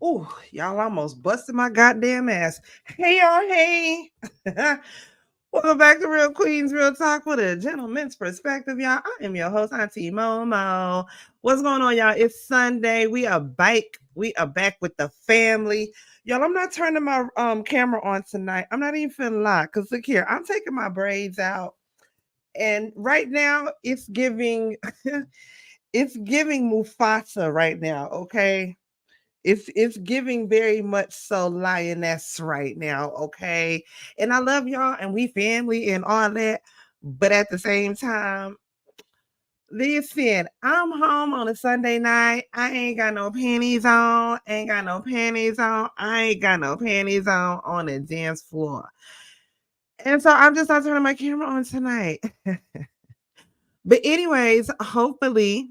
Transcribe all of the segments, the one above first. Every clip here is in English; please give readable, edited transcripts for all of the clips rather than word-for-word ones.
Ooh, y'all almost busted my goddamn ass. Hey, y'all, hey. Welcome back to Real Queens Real Talk with a gentleman's perspective, y'all. I am your host, Auntie Momo. What's going on, y'all? It's Sunday. We are back. We are back with the family. Y'all, I'm not turning my camera on tonight. I'm not even feeling lie. Because look here, I'm taking my braids out. And right now, it's giving it's giving Mufasa right now, okay? It's giving very much so lioness right now, okay? And I love y'all and we family and all that. But at the same time, listen, I'm home on a Sunday night. I ain't got no panties on. Ain't got no panties on. I ain't got no panties on the dance floor. And so I'm just not turning my camera on tonight. But anyways, hopefully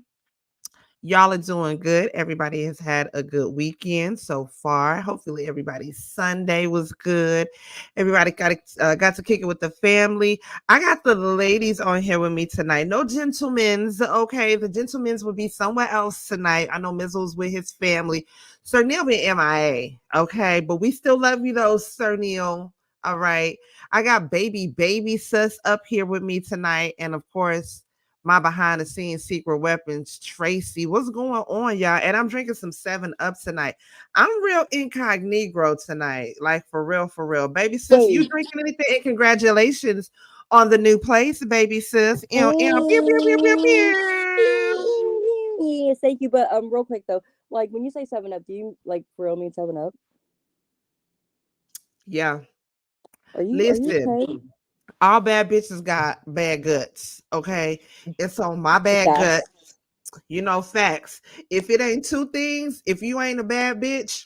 y'all are doing good. Everybody has had a good weekend so far. Hopefully, everybody's Sunday was good. Everybody got to kick it with the family. I got the ladies on here with me tonight. No gentlemen's, okay? The gentlemen's will be somewhere else tonight. I know Mizzle's with his family. Sir Neale be MIA, okay? But we still love you though, Sir Neale. All right. I got baby sus up here with me tonight, and of course my behind the scenes secret weapons, Tracy. What's going on, y'all? And I'm drinking some 7 Up tonight. I'm real incognito tonight. Like for real, for real. Baby sis, you Wait. drinking anything? And congratulations on the new place, baby sis. Pew, pew, pew, pew, pew, Mm, pew. yes, thank you. But real quick though, like when you say 7 Up, do you like for real mean 7 Up? Yeah. Are you Listen, okay? all bad bitches got bad guts. Okay. It's on my bad guts. Facts. You know, facts. If it ain't two things, if you ain't a bad bitch,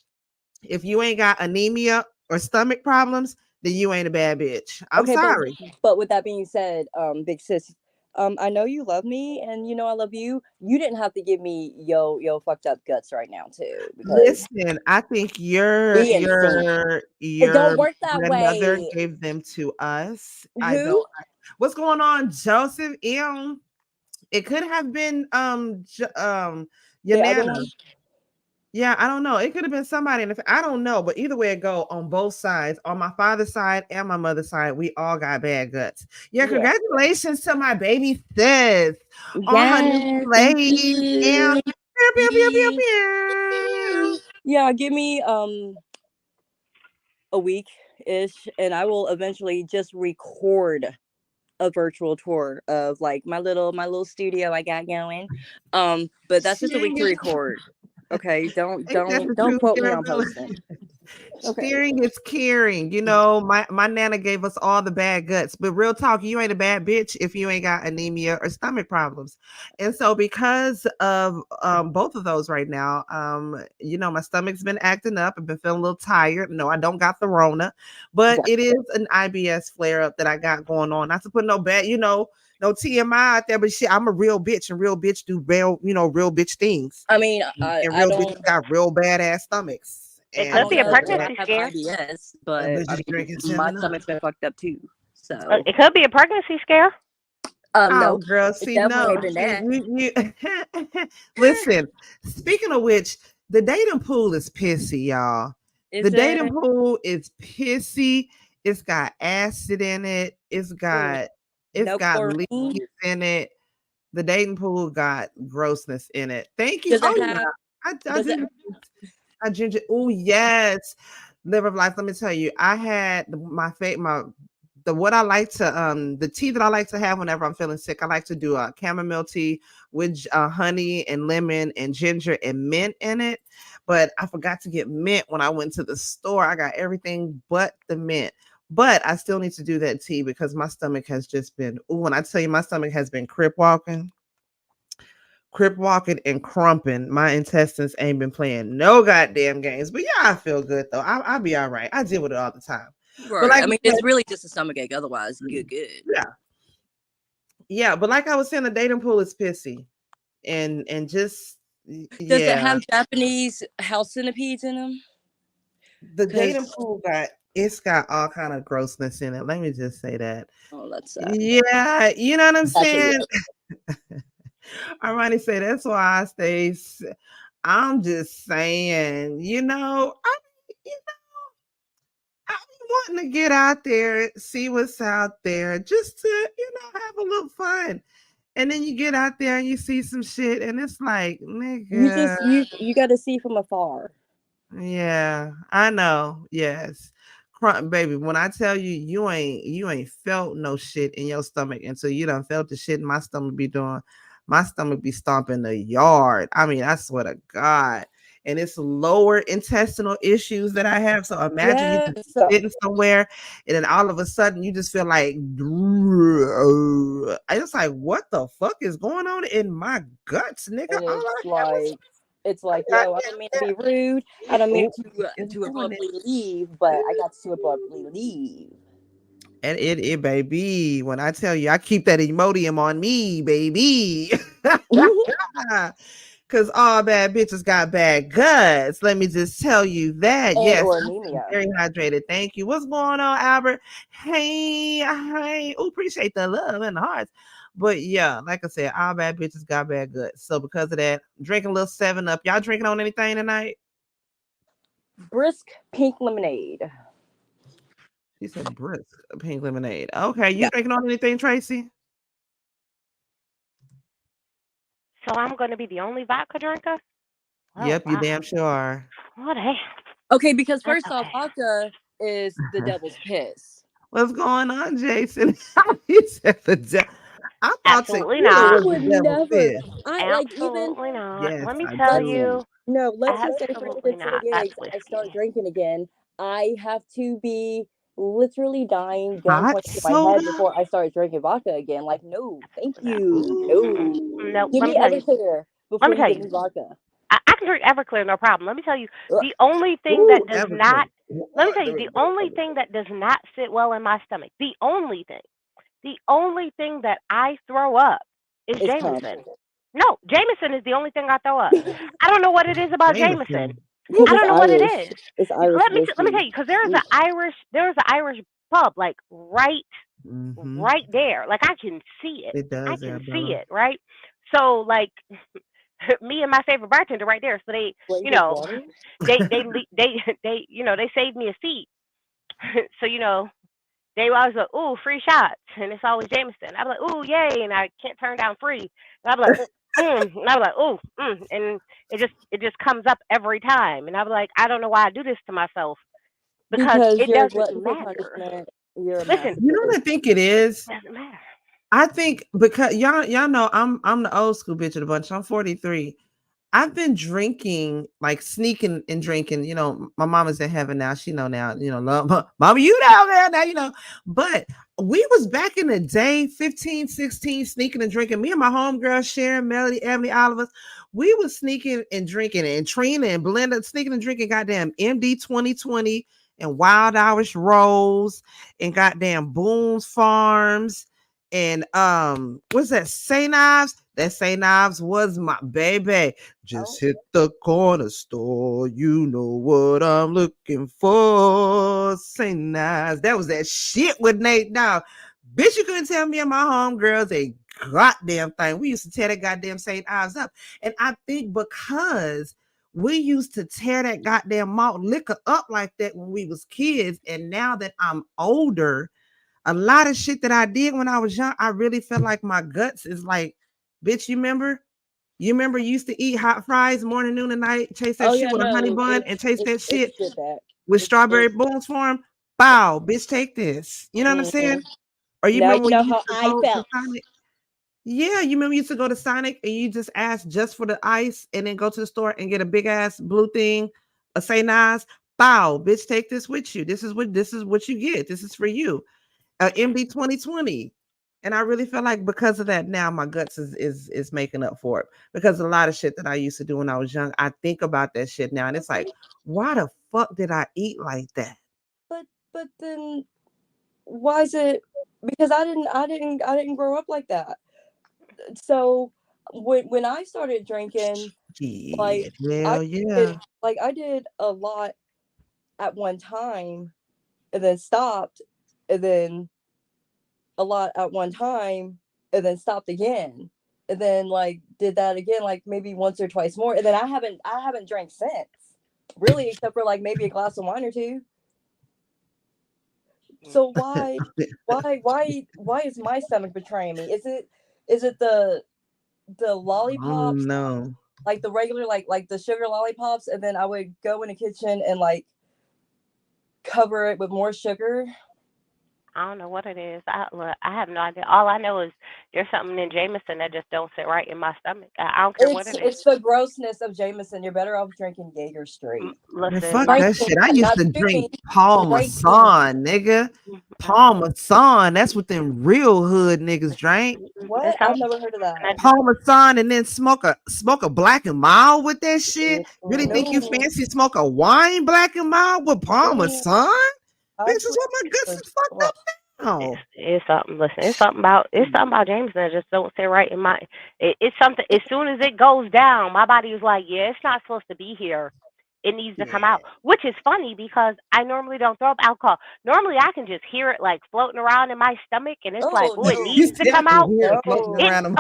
if you ain't got anemia or stomach problems, then you ain't a bad bitch. I'm Okay, but sorry. with that being said, big sis, I know you love me, and you know I love you. You didn't have to give me yo fucked up guts right now too, because Listen, I think your we in sync. your It don't your work that grandmother way. gave them to us. I Who? don't. What's going on, Joseph M? It could have been your The other nana. one? Yeah, I don't know. It could have been somebody I don't know, but either way it go, on both sides, on my father's side and my mother's side, we all got bad guts. Yeah, Yeah. congratulations to my baby sis on her new Yes, thank place. And you. pew, pew, pew, pew, pew. Yeah, give me a week ish, and I will eventually just record a virtual tour of like my little studio I got going. But that's just a week Sharing to is record. Okay, don't ain't that the don't don't truth, quote me girl? on posting. Okay. Sharing is caring. You know, my nana gave us all the bad guts, but real talk, you ain't a bad bitch if you ain't got anemia or stomach problems. And so, because of both of those right now, you know, my stomach's been acting up. I've been feeling a little tired. No, I don't got the Rona, but Yeah. it is an IBS flare up that I got going on. Not to put no bad, you know, no TMI out there, but shit, I'm a real bitch, and real bitch do real, you know, real bitch things, I mean, and I real don't bitches got real badass stomachs. It I could don't And be a know if I pregnancy have scare. IBS, that but bitch I is mean drinking my 7 Up. stomach's been fucked up too. So It could be a pregnancy scare. Oh, nope, girl, it see, definitely no, ain't been see, that. listen. Speaking of which, the dating pool is pissy, y'all. The Is dating it? pool is pissy. It's got acid in it. Mm, It's no got leaves chlorine. in it. The dating pool got grossness in it. Thank you. Does it Oh have? yeah, I Does it? do. I ginger. Oh yes, liver of life. Let me tell you, I had my the what I like to the tea that I like to have whenever I'm feeling sick. I like to do a chamomile tea with honey and lemon and ginger and mint in it. But I forgot to get mint when I went to the store. I got everything but the mint. But I still need to do that tea because my stomach has just been. Ooh, when I tell you my stomach has been crip walking and crumping. My intestines ain't been playing no goddamn games. But yeah, I feel good though. I'll be all right. I deal with it all the time. But Right. like I mean, I said, it's really just a stomach ache. Otherwise, good, good. yeah, yeah. But like I was saying, the dating pool is pissy and just Does it yeah. have Japanese house centipedes in them? The dating Because pool got all kind of grossness in it. Let me just say that. oh, that's sad. Yeah, you know what I'm That's a saying? yes. Armani say that's why I stay. I'm just saying, I be wanting to get out there, see what's out there, just to, have a little fun. And then you get out there and you see some shit, and it's like, You nigga, just you got to see from afar. yeah, I know. Yes. Baby, when I tell you you ain't felt no shit in your stomach until you done felt the shit my stomach be doing. My stomach be stomping the yard. I mean, I swear to God. And it's lower intestinal issues that I have. So imagine you just Yeah. So sitting somewhere and then all of a sudden you just feel like I just like, what the fuck is going on in my guts, nigga? and All I have is it's I like, got yo, I don't mean to be rude. I don't mean oh, it's to doing it. abruptly leave, but I got to abruptly leave. And it, baby, when I tell you, I keep that Imodium on me, baby. Because all bad bitches got bad guts. Let me just tell you that. And Yes, or I am anemia. very hydrated. Thank you. What's going on, Albert? Hey, hey. Oh, appreciate the love and the hearts. But yeah, like I said, all bad bitches got bad guts. So because of that, drinking a little 7 Up. Y'all drinking on anything tonight? Brisk pink lemonade. She said brisk pink lemonade. Okay, you Yeah. drinking on anything, Tracy? So I'm going to be the only vodka drinker? Oh, Yep, you wow. damn sure are. What a... Okay, because That's first off, okay. vodka is the devil's piss. What's going on, Jason? He said the devil. I thought Absolutely tequila I not. was the would devil never. fish. I like even Absolutely not. Yes, Let me I tell let's do. you, no. Let's just say for absolutely instance, not. That's gigs, I whiskey. start drinking again. I have to be literally dying, gun Hot pointing to my head soda? before I start drinking vodka again. Like, no, thank Absolutely not. you, no. Nope. Give Let me me tell you. Everclear Let before me you tell give you. me vodka. I can drink Everclear, no problem. Let me tell you, Ugh. the only thing Ooh, that does not, Everclear. let me tell Let you, me the break only some of thing that does not sit well in my stomach, the only thing that I throw up is It's cum. Jameson. No, Jameson is the only thing I throw up. I don't know what it is about Jameson. Jameson. Because I it's don't know what it Irish. is. It's Irish Let me whiskey. tell you, because there is an Irish pub like Mm-hmm. right there. Like I can see it. It I does, can see Arabella. it, right? So like me and my favorite bartender right there. So they, you Flavored know, water. they saved me a seat. So they always like, ooh, free shots, and it's always Jameson. I'm like, ooh, yay, and I can't turn down free. And I'm like, and I'm like, ooh, and it just comes up every time, and I'm like, I don't know why I do this to myself because Because it you're a doesn't glutton for matter. punishment. You're a Listen, masochist. You know what I think it is? it doesn't matter. I think because y'all know I'm the old school bitch of the bunch. I'm 43. I've been drinking, like sneaking and drinking. My mama's in heaven now. She know now. Love mama, you down there now. But we was back in the day, 15, 16, sneaking and drinking. Me and my homegirl Sharon, Melody, Emily, all of us. We was sneaking and drinking, and Trina and Belinda sneaking and drinking. Goddamn MD 2020 and Wild Irish Rose and goddamn Boone's Farms and what's that? Say Knives. That Say Knives was my baby. Just Oh, hit the corner store. You know what I'm looking for. Say Knives. That was that shit with Nate Dogg. Bitch, you couldn't tell me and my homegirls a goddamn thing. We used to tear that goddamn St. Ives up. And I think because we used to tear that goddamn malt liquor up like that when we was kids, and now that I'm older, a lot of shit that I did when I was young, I really felt like my guts is like, bitch, you remember? You remember you used to eat hot fries morning, noon, and night, chase that oh shit yeah, with a honey no, bun and chase that it's shit shit back. with It's strawberry booms for him? Bow, bitch, take this. You know what I'm mm-hmm. saying? Or you Now remember you when know you how used to I go to felt. Sonic? Yeah, you remember you used to go to Sonic and you just ask just for the ice and then go to the store and get a big ass blue thing, a say nice, bow, bitch, take this with you. This is what you get. This is for you. MD 2020. And I really feel like because of that, now my guts is making up for it. Because a lot of shit that I used to do when I was young, I think about that shit now, and it's like, why the fuck did I eat like that? But then why is it? Because I didn't grow up like that. So when I started drinking, like Shit, I hell yeah. did I did a lot at one time and then stopped, and then a lot at one time and then stopped again, and then like did that again, like maybe once or twice more, and then I haven't drank since, really, except for like maybe a glass of wine or two. So why is my stomach betraying me? Is it the Oh lollipops, no. like the regular like the sugar lollipops, and then I would go in the kitchen and like cover it with more sugar? I don't know what it is. Look, I have no idea. All I know is there's something in Jameson that just don't sit right in my stomach. I don't care what it is. It's the grossness of Jameson. You're better off drinking Jaeger straight. Man, Listen, fuck my that shit. I used Not to chewy, drink Parmesan, straight nigga. mm, mm, Parmesan. That's what them real hood niggas drank. it's What? I've something never heard of I that. just Parmesan and then smoke a black and mild with that shit. Really think you No, fancy smoke a wine black and mild with no. Parmesan? I Bitch, is swear what my guts to is fucked God. up now. it's something. Listen, it's something about Jameson that just don't sit right in my. It's something. As soon as it goes down, my body is like, yeah, it's not supposed to be here. It needs to come Yeah. out, which is funny because I normally don't throw up alcohol. Normally, I can just hear it like floating around in my stomach, and it's like, Oh oh, it no, You needs to see, I come can out. hear it floating no, It. around them.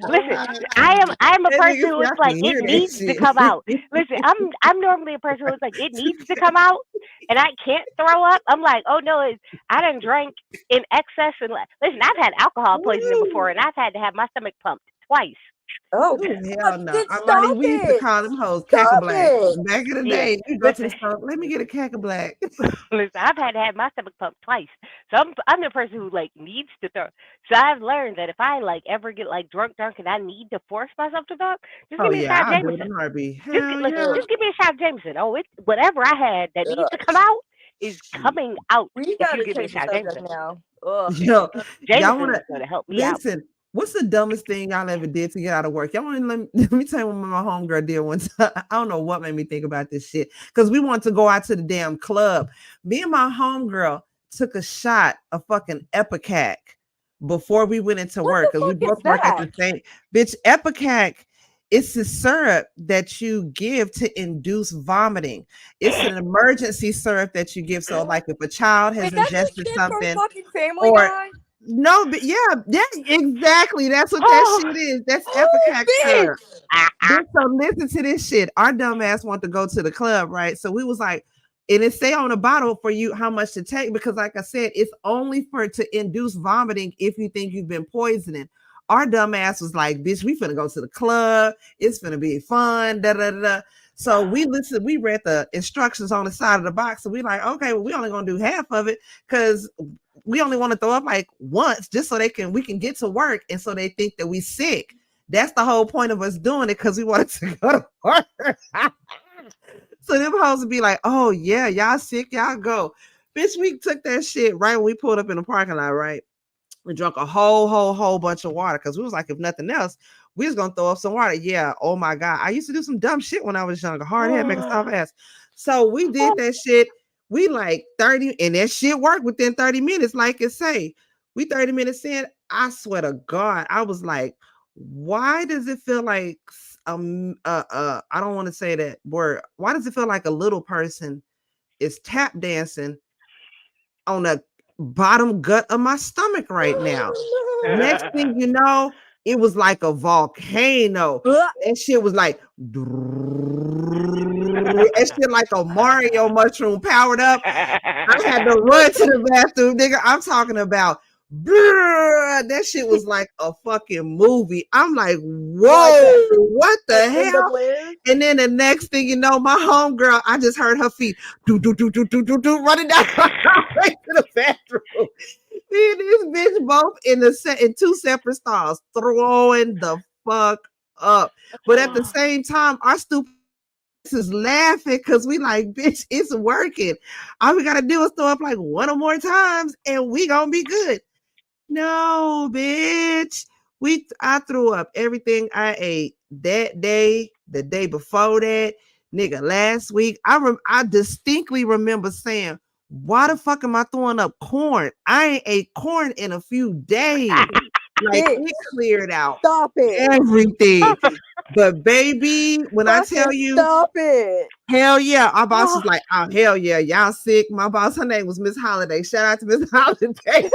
Listen, no. I am a That person nigga who say is I like, can it hear that needs to come out. Listen, I'm normally a person who is like, it needs to come out, and I can't throw up. I'm like, oh no, I done drank in excess, and listen, I've had alcohol poisoning before, Woo. and I've had to have my stomach pumped twice. Oh Oh God, hell no! then Armani, stop we used to it. call them hoes cackle Stop black. it. Back in the Yeah, day, you go to the listen, store. Let me get a cackle black. listen, I've had to have my stomach pumped twice. So I'm the person who like needs to throw. So I've learned that if I like ever get like drunk, and I need to force myself to throw up, just Oh give me a yeah, shot of I'll do it Jameson. in a heartbeat. Just Hell listen, yeah. Ugh, just give me a shot of Jameson. Oh, it's whatever I had that needs to ugh. come out is Shit. coming out We if you gotta give me a change the shot of subject Jameson. now. Ugh. Yo, y'all Jameson wanna is going to help me out. listen? What's the dumbest thing y'all ever did to get out of work? Y'all want to let me tell you what my homegirl did one time. I don't know what made me think about this shit because we wanted to go out to the damn club. Me and my homegirl took a shot of fucking Epicac before we went into What work the because we fuck is both work at that? the same bitch. Epicac. It's the syrup that you give to induce vomiting. It's an emergency syrup that you give. So, like, if a child has Is that the ingested shit from something, fucking Family or Guy? no, but yeah, exactly. That's what that Oh, shit is. That's Oh, Epicac syrup. bitch! ah, ah. Bitch, so listen to this shit. Our dumb ass want to go to the club, right? So we was like, and it say on the bottle for you how much to take because, like I said, it's only for to induce vomiting if you think you've been poisoning. Our dumb ass was like, bitch, we finna go to the club. It's finna be fun. Da da da. Da. So we listened, we read the instructions on the side of the box. So we like, okay, well, we only gonna do half of it because we only want to throw up like once just so we can get to work and so they think that we sick. That's the whole point of us doing it because we wanted to go to work. So them hoes would be like, oh yeah, y'all sick, y'all go. Bitch, we took that shit right when we pulled up in the parking lot, right? We drank a whole bunch of water because we was like, if nothing else, we was gonna throw up some water. Yeah, oh my god. I used to do some dumb shit when I was younger. Hard head, make a soft ass. So we did that shit. We like 30, and that shit worked within 30 minutes, like it say. We 30 minutes in, I swear to God, I was like, why does it feel like I don't want to say that word. Why does it feel like a little person is tap dancing on the bottom gut of my stomach right now? Next thing you know, it was like a volcano. Ugh. That shit was like that shit like a Mario mushroom powered up. I had to run to the bathroom, nigga. I'm talking about that shit was like a fucking movie. I'm like, Like whoa, what the Linda hell? Blair? And then the next thing you know, my homegirl, I just heard her feet running down way to the bathroom. Me and this bitch both in two separate stalls, throwing the fuck up. But at the same time, our stupid is laughing because we like, bitch, it's working. All we gotta do is throw up like one or more times, and we gonna be good. No, bitch. I threw up everything I ate that day, the day before that, nigga. Last week, I distinctly remember saying, "Why the fuck am I throwing up corn? I ain't ate corn in a few days." Like Bitch, it cleared out stop it. everything. But baby, when I tell Fucking you, stop it. hell yeah, our boss was like, "Oh hell yeah, y'all sick." My boss, her name was Miss Holiday. Shout out to Miss Holiday.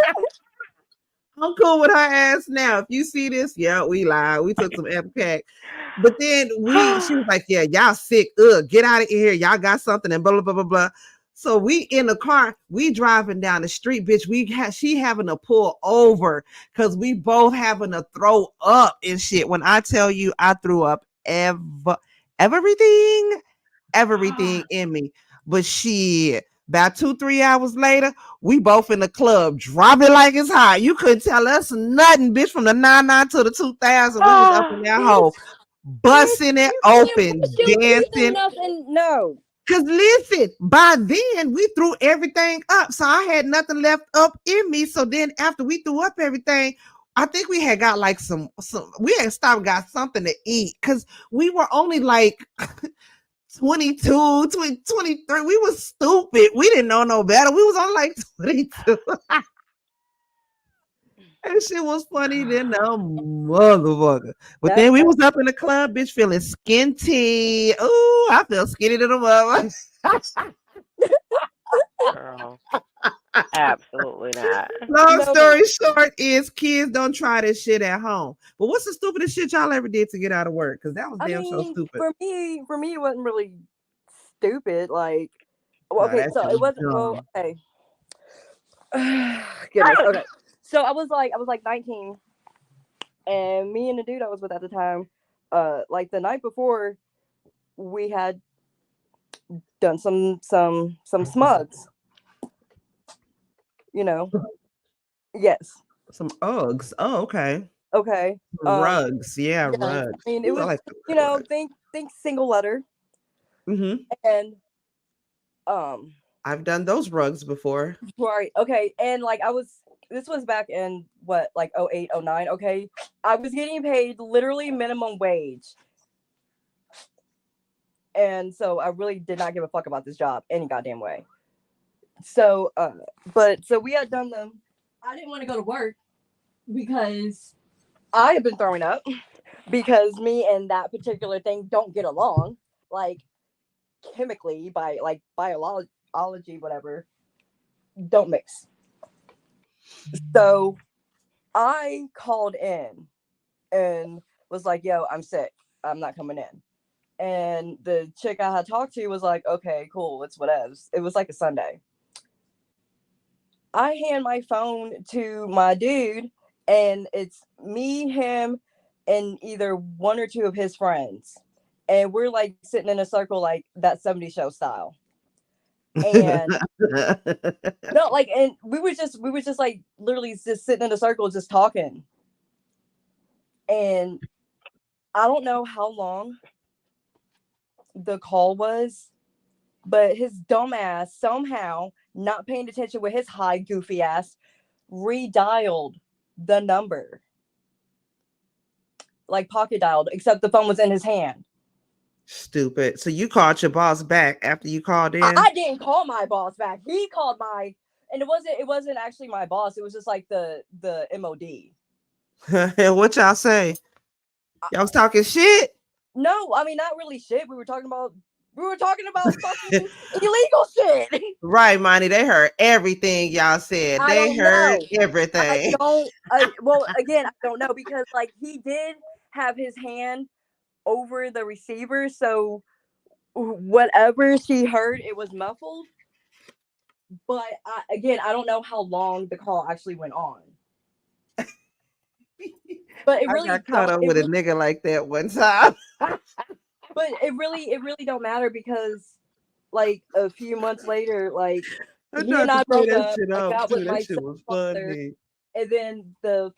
I'm cool with her ass now. If you see this, yeah, we lied. We took some epic. But then she was like, yeah, y'all sick. Get out of here. Y'all got something and blah, blah, blah, blah, blah. So we in the car, we driving down the street, bitch. She having to pull over because we both having to throw up and shit. When I tell you I threw up everything in me. But shit, about 2-3 hours later, we both in the club, dropping like it's hot. You couldn't tell us nothing, bitch, from the 99 to the 2000. We was up in that hole, busting it open, dancing. Nothing. No. Cause listen, by then we threw everything up. So I had nothing left up in me. So then after we threw up everything, I think we had got like some we had stopped, got something to eat. Cause we were only like 22, 23. We was stupid. We didn't know no better. We was on like 22. That shit was funny than a motherfucker. But then we was up in the club, bitch, feeling skinty. Ooh, I feel skinny to the mother. Girl, absolutely not. Long story short is kids don't try this shit at home. But what's the stupidest shit y'all ever did to get out of work? Because that was so stupid. For me, it wasn't really stupid. Like, okay, so it wasn't. Well, okay. Goodness. Okay. So I was like 19, and me and the dude I was with at the time, like the night before, we had done some smugs. You know. Yes. Some Uggs. Oh, okay. Okay. Rugs. Yeah, rugs. I mean, it was like think single letter. Mm-hmm. And I've done those rugs before. Right. Okay. And like this was back in what, like 08, 09. Okay. I was getting paid literally minimum wage. And so I really did not give a fuck about this job any goddamn way. So, so we had done them. I didn't want to go to work because I had been throwing up because me and that particular thing don't get along. Like chemically, by like biology, whatever, don't mix. So I called in and was like, yo, I'm sick. I'm not coming in. And the chick I had talked to was like, okay, cool. It's whatevs. It was like a Sunday. I hand my phone to my dude, and it's me, him, and either one or two of his friends. And we're like sitting in a circle like that 70s show style. And no, like, and we were just like literally just sitting in a circle just talking. And I don't know how long the call was, but his dumb ass somehow, not paying attention with his high goofy ass, redialed the number. Like pocket dialed, except the phone was in his hand. Stupid. So you called your boss back after you called in? I didn't call my boss back. He called and it wasn't actually my boss. It was just like the MOD. What y'all say? Y'all was talking shit? No, I mean, not really shit. We were talking about fucking illegal shit. Right, Monty. They heard everything y'all said. They heard everything. Well, again, I don't know, because like he did have his hand over the receiver, so whatever she heard, it was muffled. But I don't know how long the call actually went on. But it really I got caught up with a nigga like that one time. But it really don't matter, because like a few months later, like he and I broke up. I got with my stepfather, and then the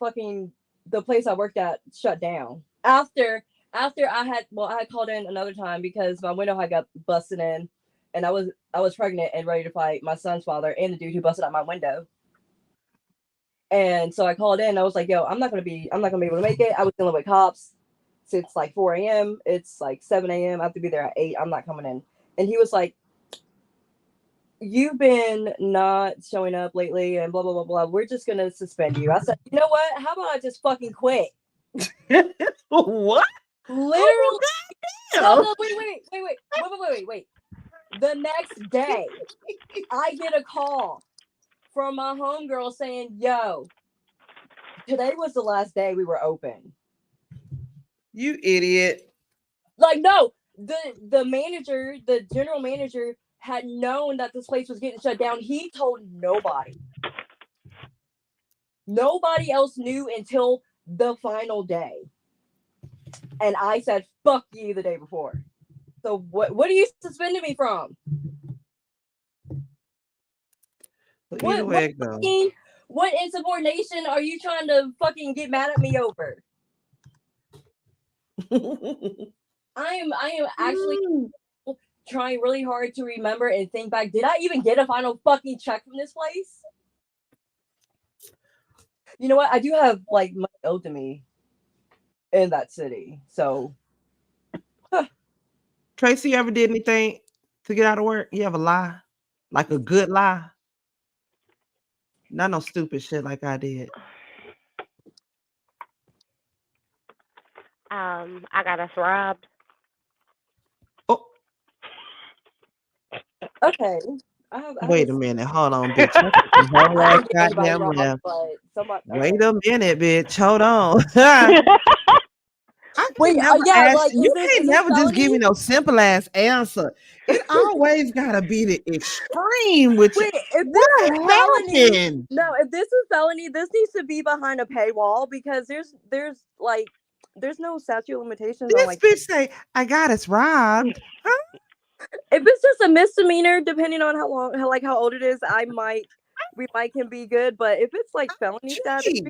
place I worked at shut down. After I had called in another time because my window had got busted in, and I was pregnant and ready to fight my son's father and the dude who busted out my window. And so I called in. I was like, yo, I'm not gonna be able to make it. I was dealing with cops. It's like 4 a.m. It's like 7 a.m. I have to be there at 8. I'm not coming in. And he was like, you've been not showing up lately and blah, blah, blah, blah. We're just going to suspend you. I said, you know what? How about I just fucking quit? What? Literally. No, wait. The next day, I get a call from my homegirl saying, yo, today was the last day we were open. You idiot. Like, no, the manager, the general manager, had known that this place was getting shut down. He told nobody. Nobody else knew until the final day. And I said, fuck you the day before. So what are you suspending me from? What insubordination are you trying to fucking get mad at me over? I am actually trying really hard to remember and think back. Did I even get a final fucking check from this place? You know what? I do have like money owed to me in that city. So Tracy, you ever did anything to get out of work? You ever lie? Like a good lie? Not no stupid shit like I did. I got us robbed. Oh. Okay. Wait a minute. Hold on, bitch. Wait a minute, bitch. Hold on. Wait, you can't never just give me no simple ass answer. It always gotta be the extreme. Which wait, if what happened? No, if this is felony, this needs to be behind a paywall because there's no statute of limitations. This on, like, bitch say I got us robbed. Huh? If it's just a misdemeanor, depending on how old it is, we can be good. But if it's like felony status,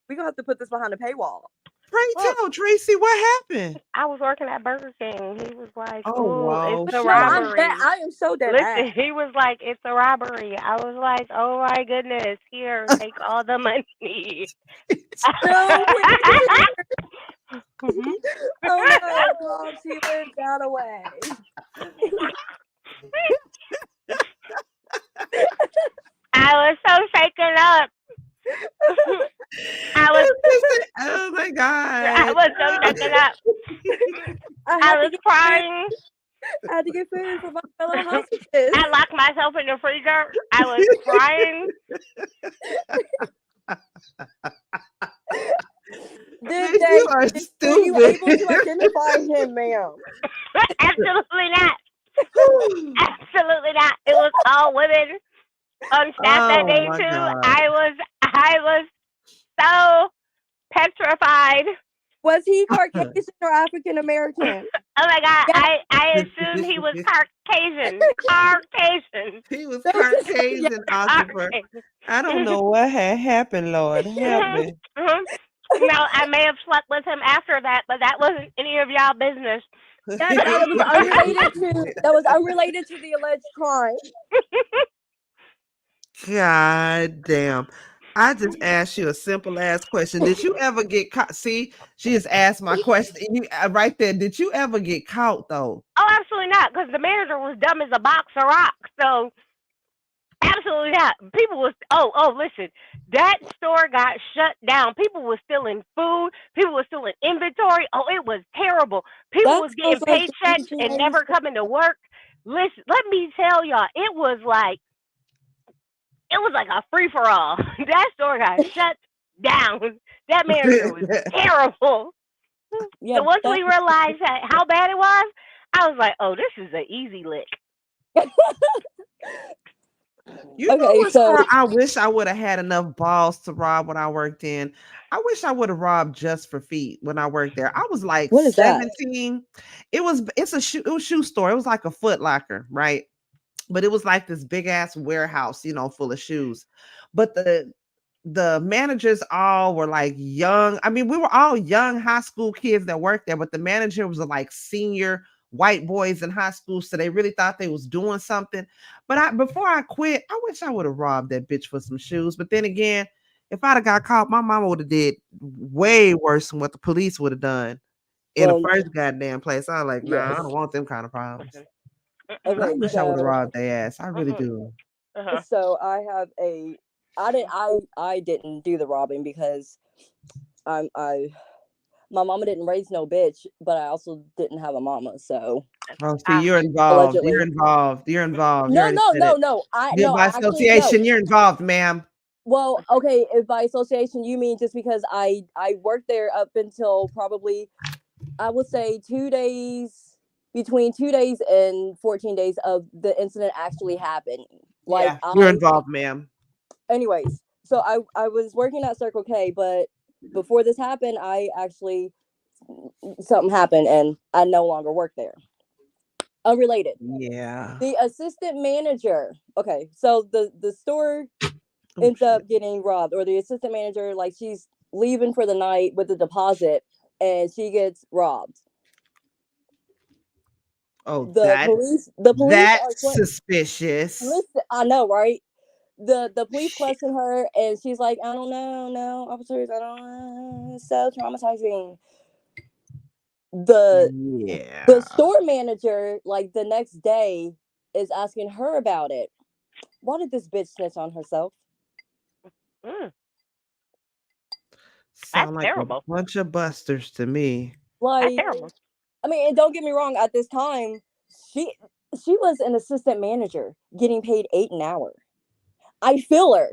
we gonna have to put this behind a paywall. Pray tell Tracy what happened. I was working at Burger King. He was like, "Oh, it's a robbery." I am so dead. Listen, he was like, "It's a robbery." I was like, "Oh my goodness! Here, take all the money." Oh no, Mom, she went that away. I was so shaken up. Oh my god! I was so shaken up. I was crying. I had to get food for my fellow hostages. I locked myself in the freezer. I was crying. You are stupid. Were you able to identify him, ma'am? Absolutely not. Absolutely not. It was all women on staff that day too. God. I was so petrified. Was he Caucasian or African American? Oh my god! Yeah. I assumed he was Caucasian. Caucasian. He was Caucasian, Oliver. I don't know what had happened, Lord. Help me. Now I may have slept with him after that, but that wasn't any of y'all business. That was unrelated to the alleged crime. God damn. I just asked you a simple ass question. Did you ever get caught? See, she just asked my question. You right there. Did you ever get caught though? Oh, absolutely not. Because the manager was dumb as a box of rocks. So absolutely not. People was listen. That store got shut down. People were stealing food. People were stealing inventory. Oh, it was terrible. People was getting paychecks and never coming to work. Listen, let me tell y'all, it was like a free-for-all. That store got shut down. That manager was terrible. Yeah, so once we realized how bad it was, I was like, oh, this is an easy lick. You know what store I wish I would have had enough balls to rob when I worked in? I wish I would have robbed Just for Feet when I worked there. I was like 17. It was a shoe store. It was like a Foot Locker, right? But it was like this big ass warehouse, full of shoes. But the managers all were like young. I mean, we were all young high school kids that worked there, but the manager was like senior white boys in high school, so they really thought they was doing something. But before I quit, I wish I would have robbed that bitch for some shoes. But then again, if I'd have got caught, my mama would have did way worse than what the police would have done in the first goddamn place. I was like, nah, I don't want them kind of problems. Okay, I wish I would have robbed their ass. I really do. So I have I didn't do the robbing because my mama didn't raise no bitch, but I also didn't have a mama. So see, you're involved. Allegedly. You're involved. No. By association, you're involved, ma'am. Well, okay, if by association you mean just because I worked there up until probably, I would say 2 days, between 2 days and 14 days of the incident actually happening. Like, Yeah, you're involved, ma'am. Anyways, so I was working at Circle K, but before this happened, I actually, something happened and I no longer work there. Unrelated. Yeah. The assistant manager. Okay, so the store ends up getting robbed, or the assistant manager, like, she's leaving for the night with the deposit, and she gets robbed. Oh, The police that's are suspicious. listen, I know, right? The police question her, and she's like, I don't know, no officers, I don't know, it's so traumatizing. The store manager, like, the next day is asking her about it. Why did this bitch snitch on herself? Sound That's like terrible. a bunch of busters to me. Like, That's terrible. I mean, and don't get me wrong, at this time, she she was an assistant manager getting paid 8 an hour. I feel her.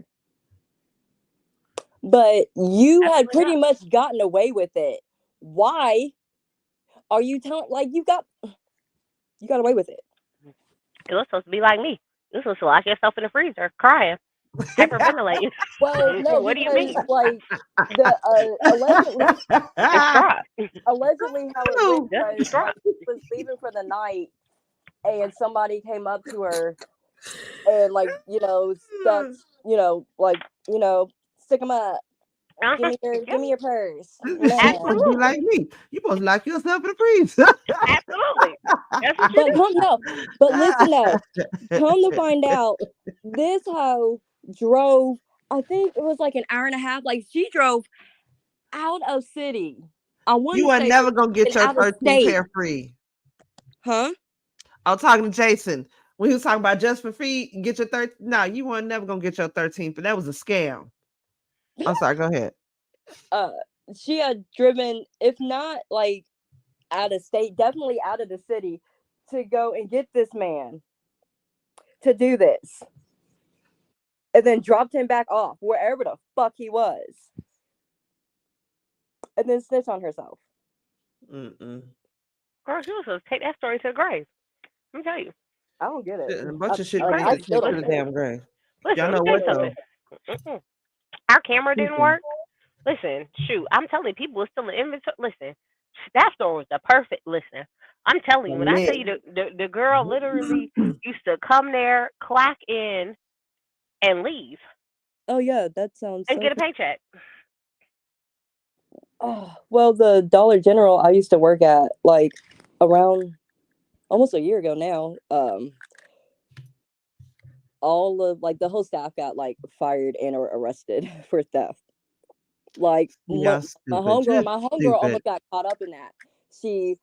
But you had pretty much gotten away with it. Why are you telling, like, you got away with it? It was supposed to be like me. This was to lock yourself in the freezer, crying, hyperventilating. Well, no, What do you because, mean? like, the allegedly Distraught. allegedly how it went Just was, distraught. like, she was leaving for the night, and somebody came up to her and, like, stuck, like, stick them up. Give me your purse. She's supposed to be like me. You supposed to lock yourself in the freezer. Absolutely. That's what But you but listen though, come to find out, this hoe drove, I think it was like an hour and a half. Like, she drove out of city. I want You to are say never gonna get your out of 13 state. pair free. Huh? I was talking to Jason when he was talking about just for free. Get your 13. No, you weren't never gonna get your 13, but that was a scam. I'm sorry. Go ahead. She had driven, if not like out of state, definitely out of the city, to go and get this man to do this, and then dropped him back off wherever the fuck he was, and then snitched on herself. Girl, she was supposed to take that story to the grave. Let me tell you. I don't get it. A bunch of shit Crazy. to take to the damn grave. Listen, Y'all know what though? Our camera didn't work. Listen, shoot, I'm telling you, people are still in inventory. Listen, that store was the perfect. Listen, I'm telling you, when I tell you the girl literally used to come there, clock in, and leave. Oh yeah, that sounds. And get a paycheck. Oh, well, the Dollar General I used to work at, like, around almost a year ago now, all of, like, the whole staff got, like, fired and or arrested for theft. Like, my homegirl almost got caught up in that. She's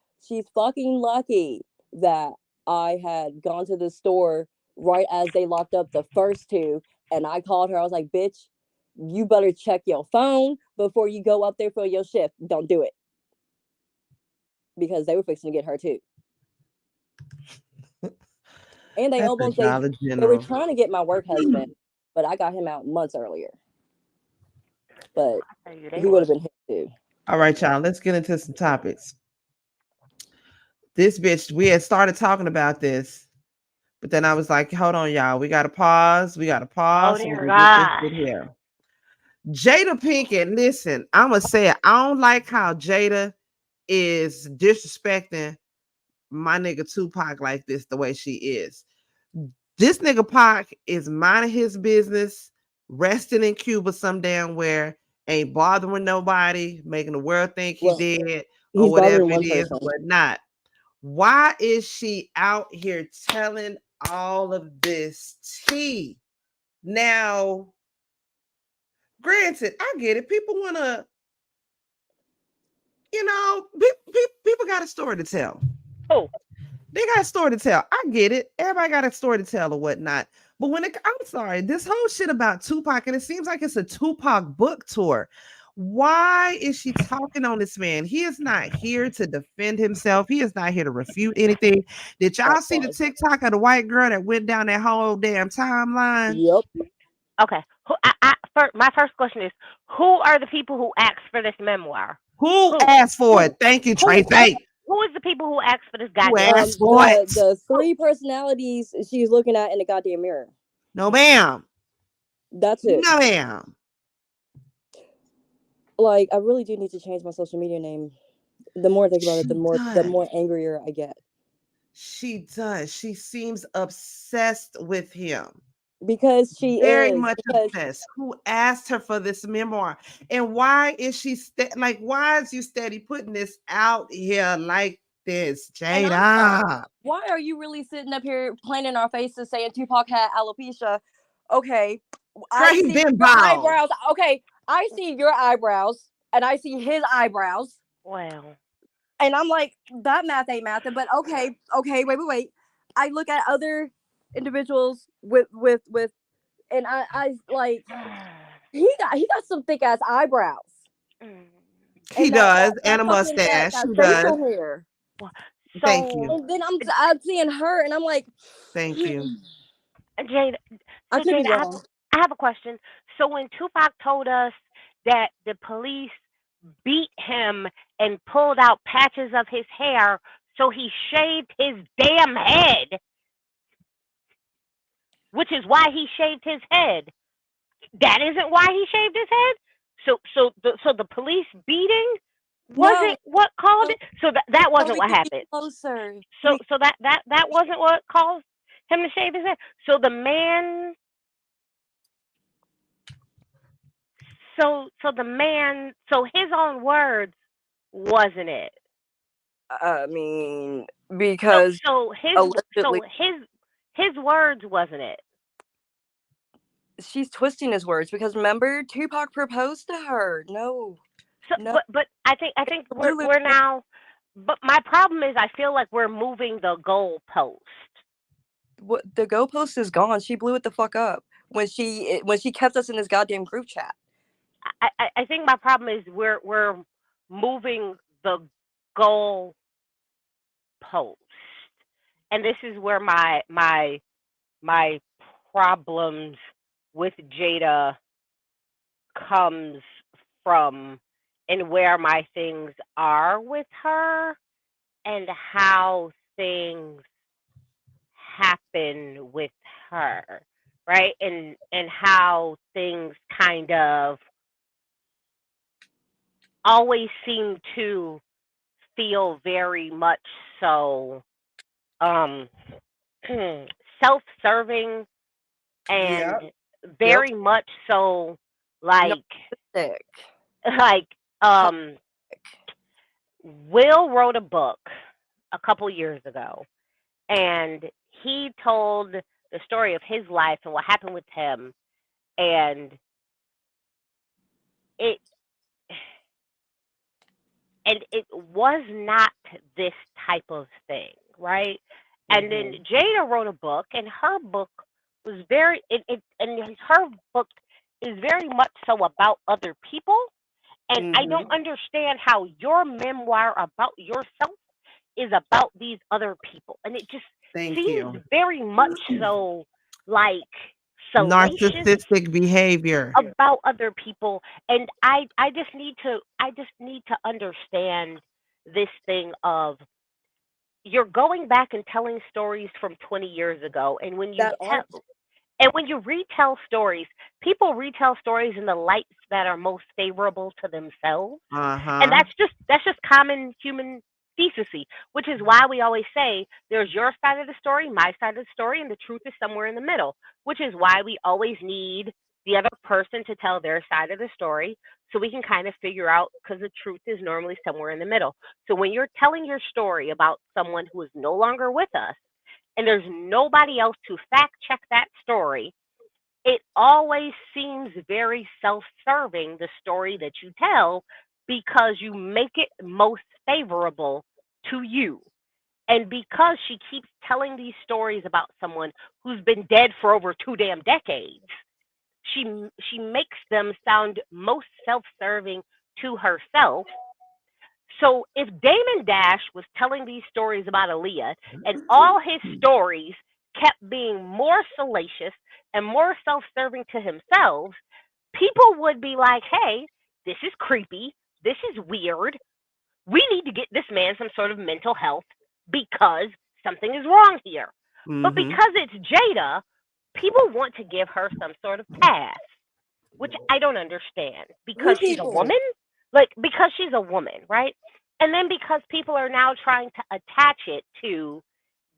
fucking lucky that I had gone to the store right as they locked up the first two, and I called her. I was like, bitch, you better check your phone before you go up there for your shift. Don't do it. Because they were fixing to get her too. And they almost, they were trying to get my work husband, but I got him out months earlier. But he would have been hit too. All right, y'all, let's get into some topics. This bitch, we had started talking about this, but then I was like, hold on, y'all. We got to pause. Oh, dear God. Here. Jada Pinkett, listen, I'm going to say it. I don't like how Jada is disrespecting my nigga Tupac like this, the way she is. This nigga Pac is minding his business, resting in Cuba some damn where, ain't bothering nobody, making the world think he did, or whatever it is, or whatnot. Why is she out here telling all of this tea? Now, granted, I get it. People want to, people got a story to tell. Oh, they got a story to tell. I get it. Everybody got a story to tell or whatnot. But I'm sorry, this whole shit about Tupac, and it seems like it's a Tupac book tour. Why is she talking on this man? He is not here to defend himself. He is not here to refute anything. Did y'all see the TikTok of the white girl that went down that whole damn timeline? Yep. Okay. My first question is, who are the people who asked for this memoir? Who Who? asked for Who? it? Thank you, Who? Tracy. Who is the people who asked for this Who goddamn memoir? asked for it? The 3 personalities she's looking at in the goddamn mirror. No, ma'am. That's it. No, ma'am. Like, I really do need to change my social media name. The more I think about it, the more angrier I get. She does. She seems obsessed with him. Because she Very is. much obsessed. Who asked her for this memoir? And why is she why is you steady putting this out here like this, Jada? Why are you really sitting up here playing in our faces saying Tupac had alopecia? Okay. I see your eyebrows. Okay. I see your eyebrows and I see his eyebrows. Well. And I'm like, that math ain't mathing, but okay, wait. I look at other individuals with and I like he got some thick ass eyebrows. He does, and a mustache. He does. Hair. So, thank you. And then I'm seeing her, and I'm like, thank you, Jada. I could be wrong. I have a question. So when Tupac told us that the police beat him and pulled out patches of his hair, so he shaved his damn head, which is why he shaved his head. That isn't why he shaved his head. So the police beating wasn't what caused it. So that wasn't what happened. Closer. So that wasn't what caused him to shave his head. So the man. So his own words wasn't it? I mean, because his words wasn't it? She's twisting his words because remember Tupac proposed to her. No. But I think we're now. But my problem is I feel like we're moving the goalpost. What the goalpost is gone. She blew it the fuck up when she kept us in this goddamn group chat. I think my problem is we're moving the goal post, and this is where my problems with Jada comes from, and where my things are with her, and how things happen with her, right? And how things kind of always seem to feel very much so self-serving and very much so like Will wrote a book a couple years ago, and he told the story of his life and what happened with him, and it was not this type of thing, right? And then Jada wrote a book, and her book was her book is very much so about other people. And I don't understand how your memoir about yourself is about these other people. And it just seems very much so like narcissistic behavior about other people. And I just need to understand this thing of you're going back and telling stories from 20 years ago, and when you retell stories, people retell stories in the lights that are most favorable to themselves. And that's just common human decency, which is why we always say there's your side of the story, my side of the story, and the truth is somewhere in the middle, which is why we always need the other person to tell their side of the story so we can kind of figure out, because the truth is normally somewhere in the middle. So when you're telling your story about someone who is no longer with us and there's nobody else to fact check that story, it always seems very self-serving, the story that you tell, because you make it most favorable to you. And because she keeps telling these stories about someone who's been dead for over 2 damn decades, she makes them sound most self-serving to herself. So if Damon Dash was telling these stories about Aaliyah, and all his stories kept being more salacious and more self-serving to himself, people would be like, hey, this is creepy. This is weird. We need to get this man some sort of mental health because something is wrong here. But because it's Jada, people want to give her some sort of pass, which I don't understand. Because she's a woman? Like, because she's a woman, right? And then because people are now trying to attach it to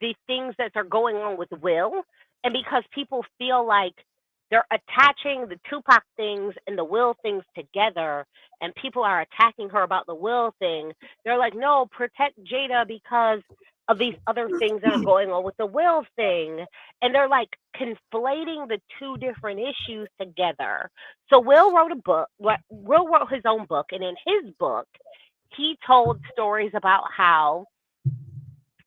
the things that are going on with Will, and because people feel like they're attaching the Tupac things and the Will things together, and people are attacking her about the Will thing, they're like, no, protect Jada because of these other things that are going on with the Will thing. And they're like conflating the two different issues together. So Will wrote a book, Will wrote his own book, and in his book, he told stories about how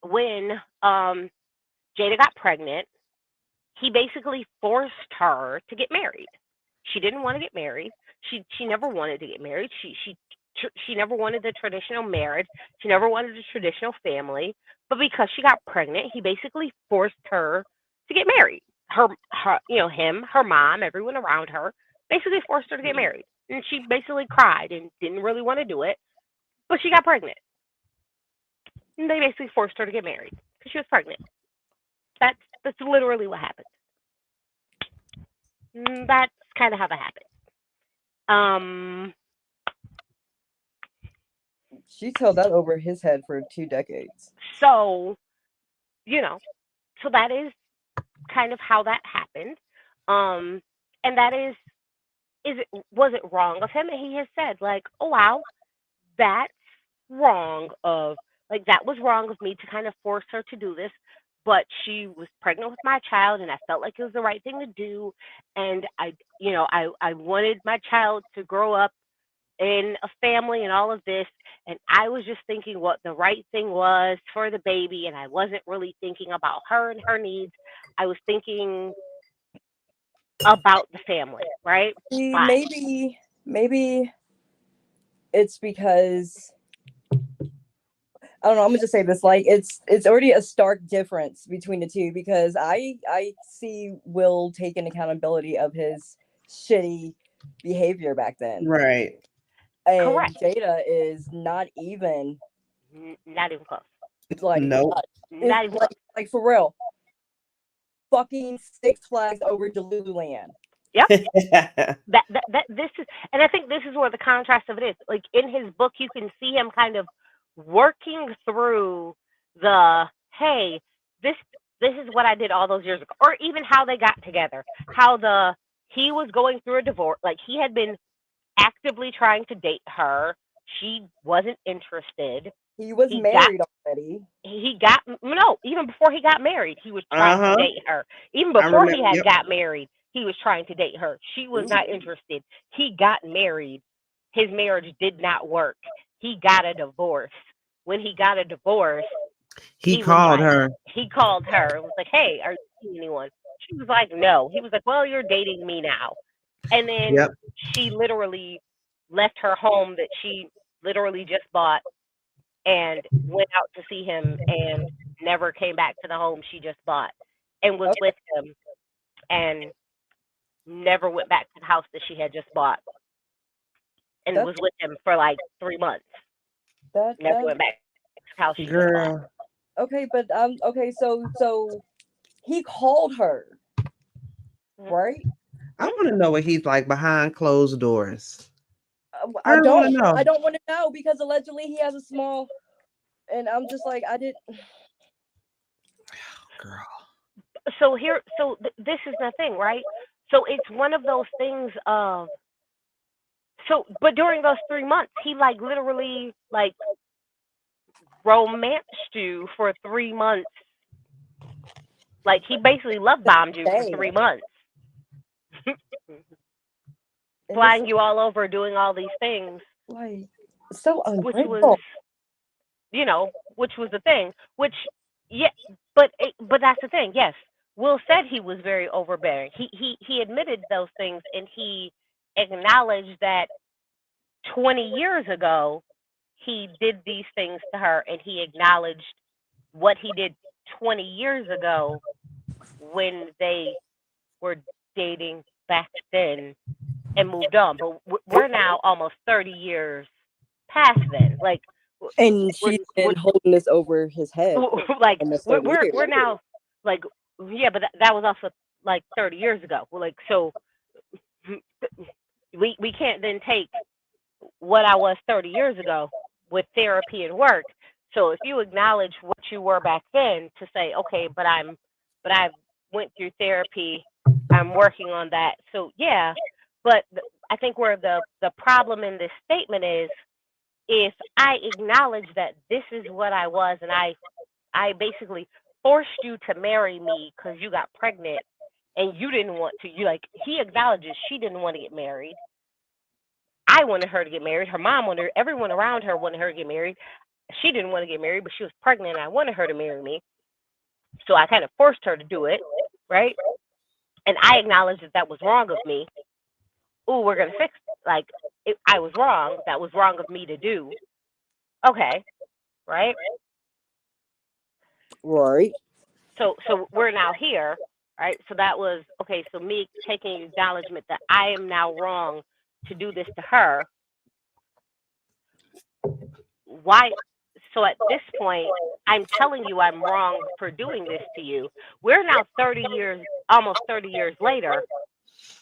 when Jada got pregnant, he basically forced her to get married. She didn't want to get married. She never wanted to get married. She never wanted the traditional marriage. She never wanted the traditional family. But because she got pregnant, he basically forced her to get married. Her him, her mom, everyone around her, basically forced her to get married. And she basically cried and didn't really want to do it. But she got pregnant. And they basically forced her to get married because she was pregnant. That's literally what happened. That's kind of how that happened. She's held that over his head for 2 decades. So, so that is kind of how that happened. And that was it wrong of him? And he has said, like, oh wow, that's wrong of, like, that was wrong of me to kind of force her to do this. But she was pregnant with my child, and I felt like it was the right thing to do. And I wanted my child to grow up in a family and all of this. And I was just thinking what the right thing was for the baby, and I wasn't really thinking about her and her needs. I was thinking about the family, right? Maybe it's because, I don't know, I'm gonna just say this, like, it's already a stark difference between the two, because I see Will taking accountability of his shitty behavior back then. Right. And correct. Jada is not even close. Like, nope. Not even close. Like, for real. Fucking Six Flags over Delululand. Yep. This is, and I think this is where the contrast of it is. Like, in his book, you can see him kind of working through the, hey, this is what I did all those years ago, or even how they got together, how he was going through a divorce, like he had been actively trying to date her, she wasn't interested. He was married already. Even before he got married, he was trying to date her. Even before he had got married, he was trying to date her. She was not interested. He got married. His marriage did not work. He got a divorce. When he got a divorce, he called her. He called her and was like, hey, are you seeing anyone? She was like, no. He was like, well, you're dating me now. And then she literally left her home that she literally just bought and went out to see him and never came back to the home she just bought, and was with him and never went back to the house that she had just bought, and was with him for like 3 months. Never went back to the house she just bought. Okay, but so he called her, right? I want to know what he's like behind closed doors. I don't want to know. I don't want to know, because allegedly he has a small, and I'm just like, I didn't. Girl. So this is the thing, right? So it's one of those things of, but during those 3 months, he like literally like romanced you for 3 months. Like, he basically love bombed you for 3 months. Flying you all over, doing all these things. Like, so ungrateful. Which was the thing. But that's the thing. Yes, Will said he was very overbearing. He admitted those things, and he acknowledged that 20 years ago he did these things to her, and he acknowledged what he did 20 years ago when they were dating back then and moved on. But we're now almost 30 years past then. Like, and she's been holding this over his head. Like, we're now, like, yeah, but that was also like 30 years ago. Like, so we can't then take what I was 30 years ago with therapy and work. So if you acknowledge what you were back then to say, okay, but I went through therapy, I'm working on that. So yeah, but I think where the problem in this statement is, if I acknowledge that this is what I was, and I basically forced you to marry me because you got pregnant and you didn't want to. You, like, he acknowledges she didn't want to get married. I wanted her to get married. Her mom wanted her, everyone around her wanted her to get married. She didn't want to get married, but she was pregnant and I wanted her to marry me. So I kind of forced her to do it, right? And I acknowledged that that was wrong of me. Ooh, we're going to fix it. Like, I was wrong. That was wrong of me to do. Okay, right? Right. So we're now here, right? So that was, okay, so me taking acknowledgement that I am now wrong to do this to her. Why? So at this point, I'm telling you I'm wrong for doing this to you. We're now 30 years, almost 30 years later.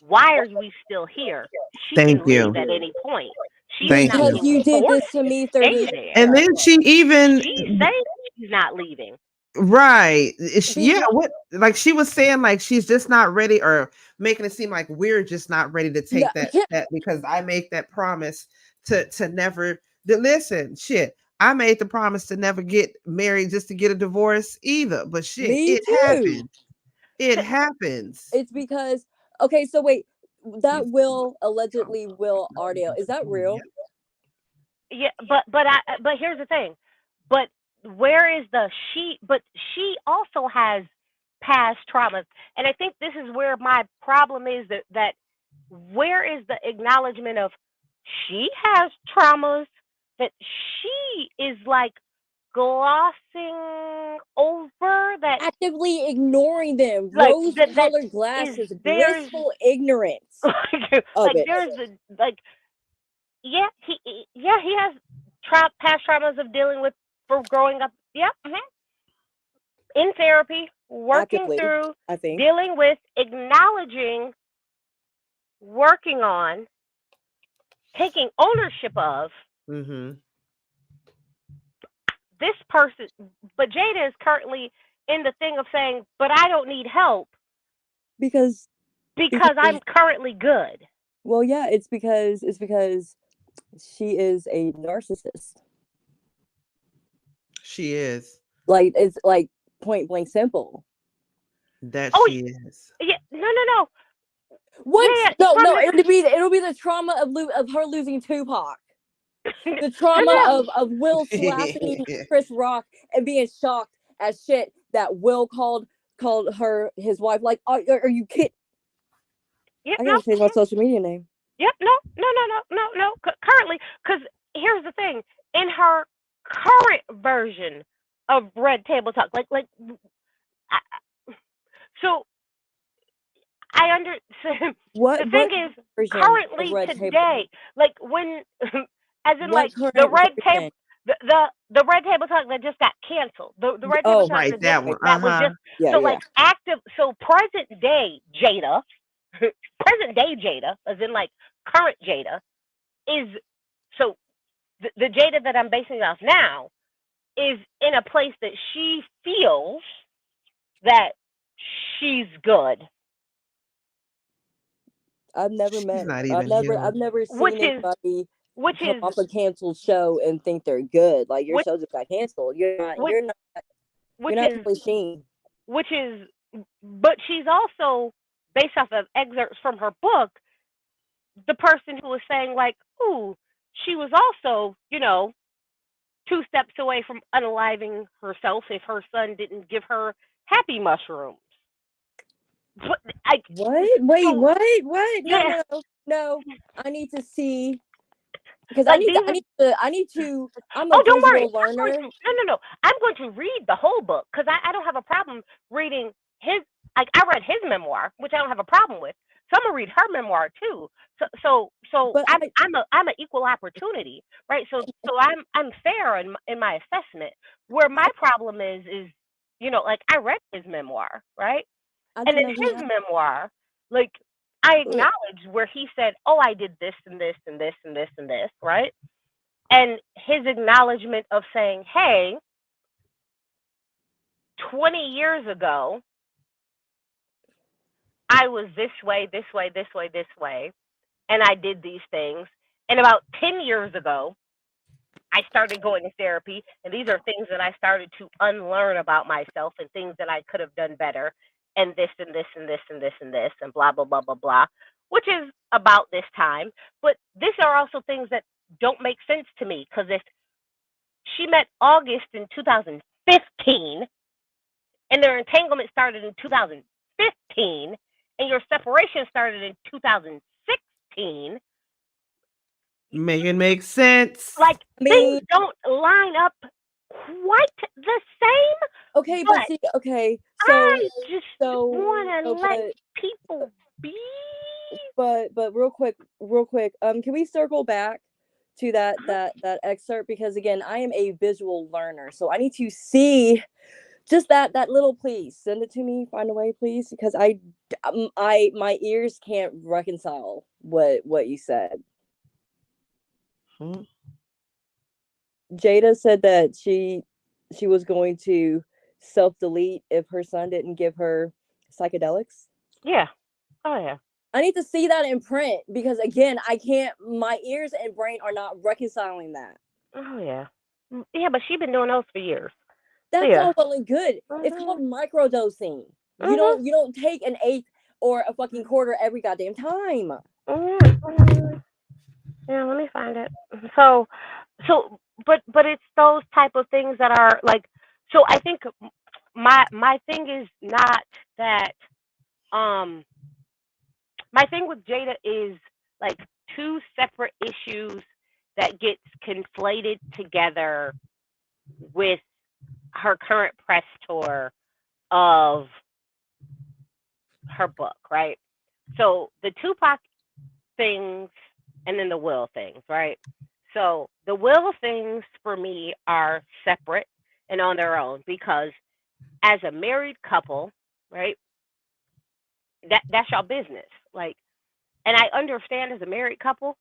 Why are we still here? She can leave at any point. Because you did this to me 30 years ago. And then she saying she's not leaving. Right. Yeah, what, like she was saying, like she's just not ready, or making it seem like we're just not ready to take that because I make that promise to never listen. Shit, I made the promise to never get married just to get a divorce either. But shit, it happened. It happens. It's because, okay, so wait, that allegedly Will Ardell, is that real? Yeah, but here's the thing. But where is but she also has past traumas. And I think this is where my problem is, that where is the acknowledgement of she has traumas that she is like glossing over, that actively ignoring them, like, rose-colored glasses, blissful ignorance. Like there's yeah, he has past traumas of dealing with for growing up. Yeah, in therapy, working through, dealing with, acknowledging, working on, taking ownership of. This person, but Jada is currently in the thing of saying, but I don't need help because I'm currently good. Well, yeah, it's because she is a narcissist. She is. Like, it's like point blank simple. That she is. Yeah, no. What? Yeah, no. It'll be the trauma of her losing Tupac. The trauma of Will slapping Chris Rock and being shocked as shit that Will called her his wife. Like, are you kidding? Yep, I gotta change my social media name. Yep, no. Currently, because here's the thing: in her current version of Red Table Talk, so I understand. The thing is, currently today, like when. As in, like, the red table, the red table talk that just got canceled. The red table talk that was just like active. So present day Jada, as in like current Jada, is so the Jada that I'm basing it off now is in a place that she feels that she's good. I've never seen anybody come off a canceled show and think they're good. Like, your show just got canceled. You're not Sheen. But she's also, based off of excerpts from her book, the person who was saying, like, ooh, she was also, 2 steps away from unaliving herself if her son didn't give her happy mushrooms. What? Wait, what? Yeah. No. I need to see. Because I need to. I'm a don't worry. learner. No. I'm going to read the whole book because I don't have a problem reading I read his memoir, which I don't have a problem with. So I'm gonna read her memoir too. So But I'm an equal opportunity, right? So I'm fair in my assessment. Where my problem is like I read his memoir, right? I And didn't in know he his had. memoir, like I acknowledge where he said, "Oh, I did this and this and this and this and this," right? And his acknowledgement of saying, "Hey, 20 years ago, I was this way, this way, this way, this way, and I did these things. And about 10 years ago, I started going to therapy, and these are things that I started to unlearn about myself and things that I could have done better, and this and this and this and this and this, and blah, blah, blah, blah, blah," which is about this time. But these are also things that don't make sense to me because if she met August in 2015 and their entanglement started in 2015 and your separation started in 2016, Make it make sense. like I mean, things don't line up quite the same. okay, but But see, okay, I just so, want to let but people be. but real quick, can we circle back to that excerpt, because again, I am a visual learner, so I need to see just that little. Please send it to me, find a way, please, because my ears can't reconcile what you said. Hmm. Jada said that she was going to self-delete if her son didn't give her psychedelics. Yeah. Oh yeah. I need to see that in print, because again, I can't, my ears and brain are not reconciling that. Oh yeah. Yeah, but she's been doing those for years. So That's yeah. all well and good. It's Mhm. called microdosing. You Mhm. don't take an eighth or a fucking quarter every goddamn time. Mhm. Mhm. Yeah, let me find it. So, but it's those type of things that are like. So I think my thing is not that. Um, my thing with Jada is like two separate issues that gets conflated together with her current press tour of her book, right? So the Tupac things and then the Will things, right? So the Will things for me are separate and on their own because as a married couple, right? That's your business. Like, and I understand as a married couple,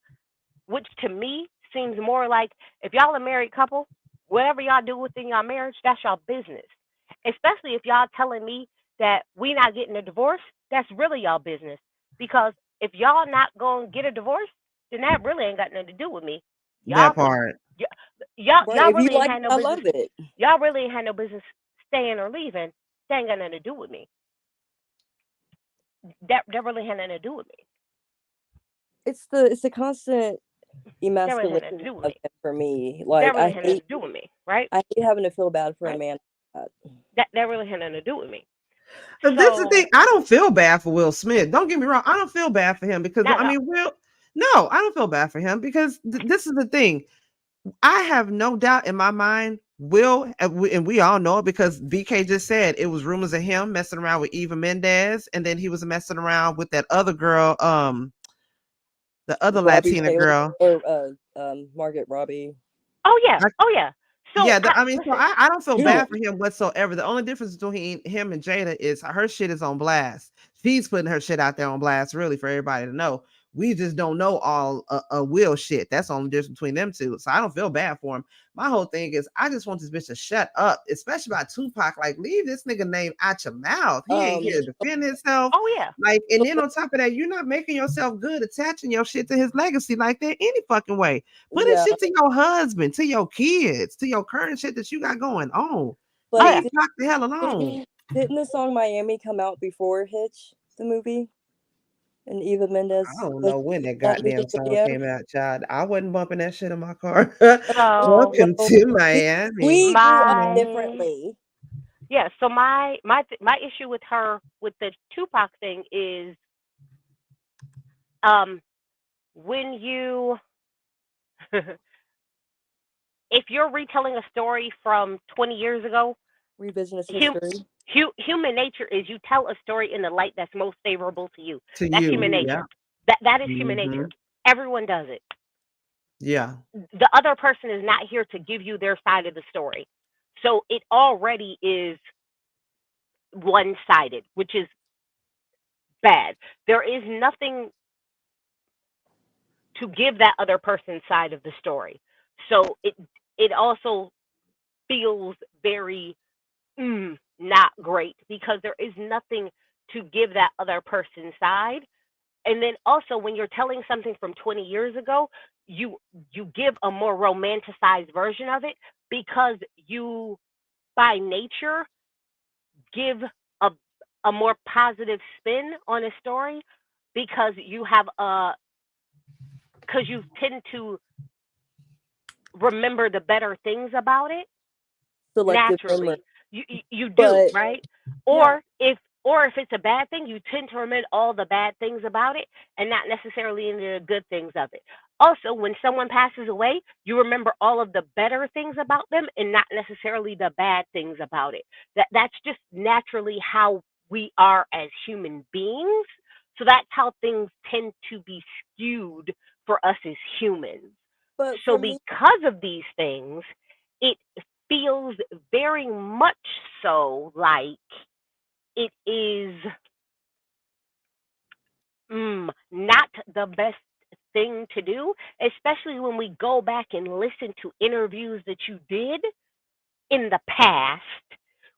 which to me seems more like if y'all a married couple, whatever y'all do within your marriage, that's your business. Especially if y'all telling me that we not getting a divorce, that's really y'all business. Because if y'all not gonna get a divorce, then that really ain't got nothing to do with me. Y'all That could, part. Right. y'all If you really ain't like had it, no I business. love it. Y'all really ain't had no business staying or leaving. That ain't got nothing to do with me. That really had nothing to do with me. It's the constant That really had emasculation nothing to do with of me. him for me. That Like really had nothing to do with me, right? I hate having to feel bad for a Right? man like that. That really had nothing to do with me. This is the thing. So I don't feel bad for Will Smith. Don't get me wrong. I don't feel bad for him because no, I no. mean, Will. No, I don't feel bad for him because this is the thing. I have no doubt in my mind. Will and we all know it because BK just said it was rumors of him messing around with Eva Mendes, and then he was messing around with that other girl, the other Robbie Latina Taylor girl. or Margaret Robbie. Oh yeah, oh yeah. So Yeah, I mean, so listen. I don't feel Who? bad for him whatsoever. The only difference between him and Jada is her shit is on blast. She's putting her shit out there on blast, really, for everybody to know. We just don't know all Will shit. That's the only difference between them two. So I don't feel bad for him. My whole thing is I just want this bitch to shut up, especially about Tupac. Like, leave this nigga name out your mouth. He ain't here to defend himself. Oh yeah. Like, and then on top of that, you're not making yourself good attaching your shit to his legacy like that any fucking way. Put his Yeah, shit to your husband, to your kids, to your current shit that you got going on. but Oh yeah. Leave Pac the hell alone. didn't the song Miami come out before Hitch, the movie? And Eva I Mendes don't was know when that that goddamn music song video. came out, child. I wasn't bumping that shit in my car. So Welcome Well, to we Miami. we grew up my differently. yeah. So my issue with her with the Tupac thing is um when you if you're retelling a story from 20 years ago, Revisionist hum, history. Human nature is you tell a story in the light that's most favorable to you. That's you. human nature. That is human nature. Everyone does it. Yeah. The other person is not here to give you their side of the story. So it already is one-sided, which is bad. There is nothing to give that other person's side of the story. So it also feels very not great because there is nothing to give that other person's side. And then also when you're telling something from 20 years ago, you give a more romanticized version of it because you by nature give a more positive spin on a story because you have because you tend to remember the better things about it Selective naturally. memory. You do, But right? yeah, Or if it's a bad thing, you tend to remember all the bad things about it and not necessarily any of the good things of it. Also, when someone passes away, you remember all of the better things about them and not necessarily the bad things about it. That's just naturally how we are as human beings. So that's how things tend to be skewed for us as humans. but So for me, because of these things, it feels very much so like it is not the best thing to do, especially when we go back and listen to interviews that you did in the past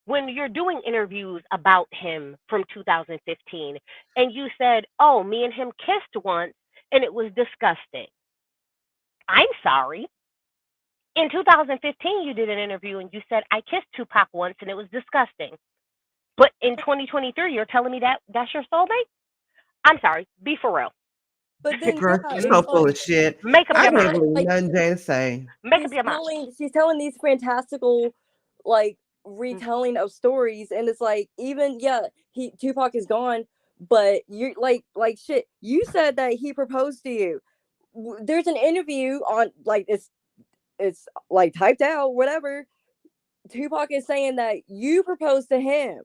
when you're doing interviews about him from 2015 and you said, oh, me and him kissed once and it was disgusting. I'm sorry. In 2015, you did an interview and you said, I kissed Tupac once and it was disgusting. But in 2023, you're telling me that that's your soulmate? I'm sorry. Be for real. but then Girl, yeah, she's it's so full of shit. Make up I your can't mind. believe like nothing Jada say. Make up your mind. she's telling these fantastical like retelling of stories, and it's like even Tupac is gone, but you like shit. You said that he proposed to you. There's an interview on like it's like typed out whatever. Tupac is saying that you proposed to him.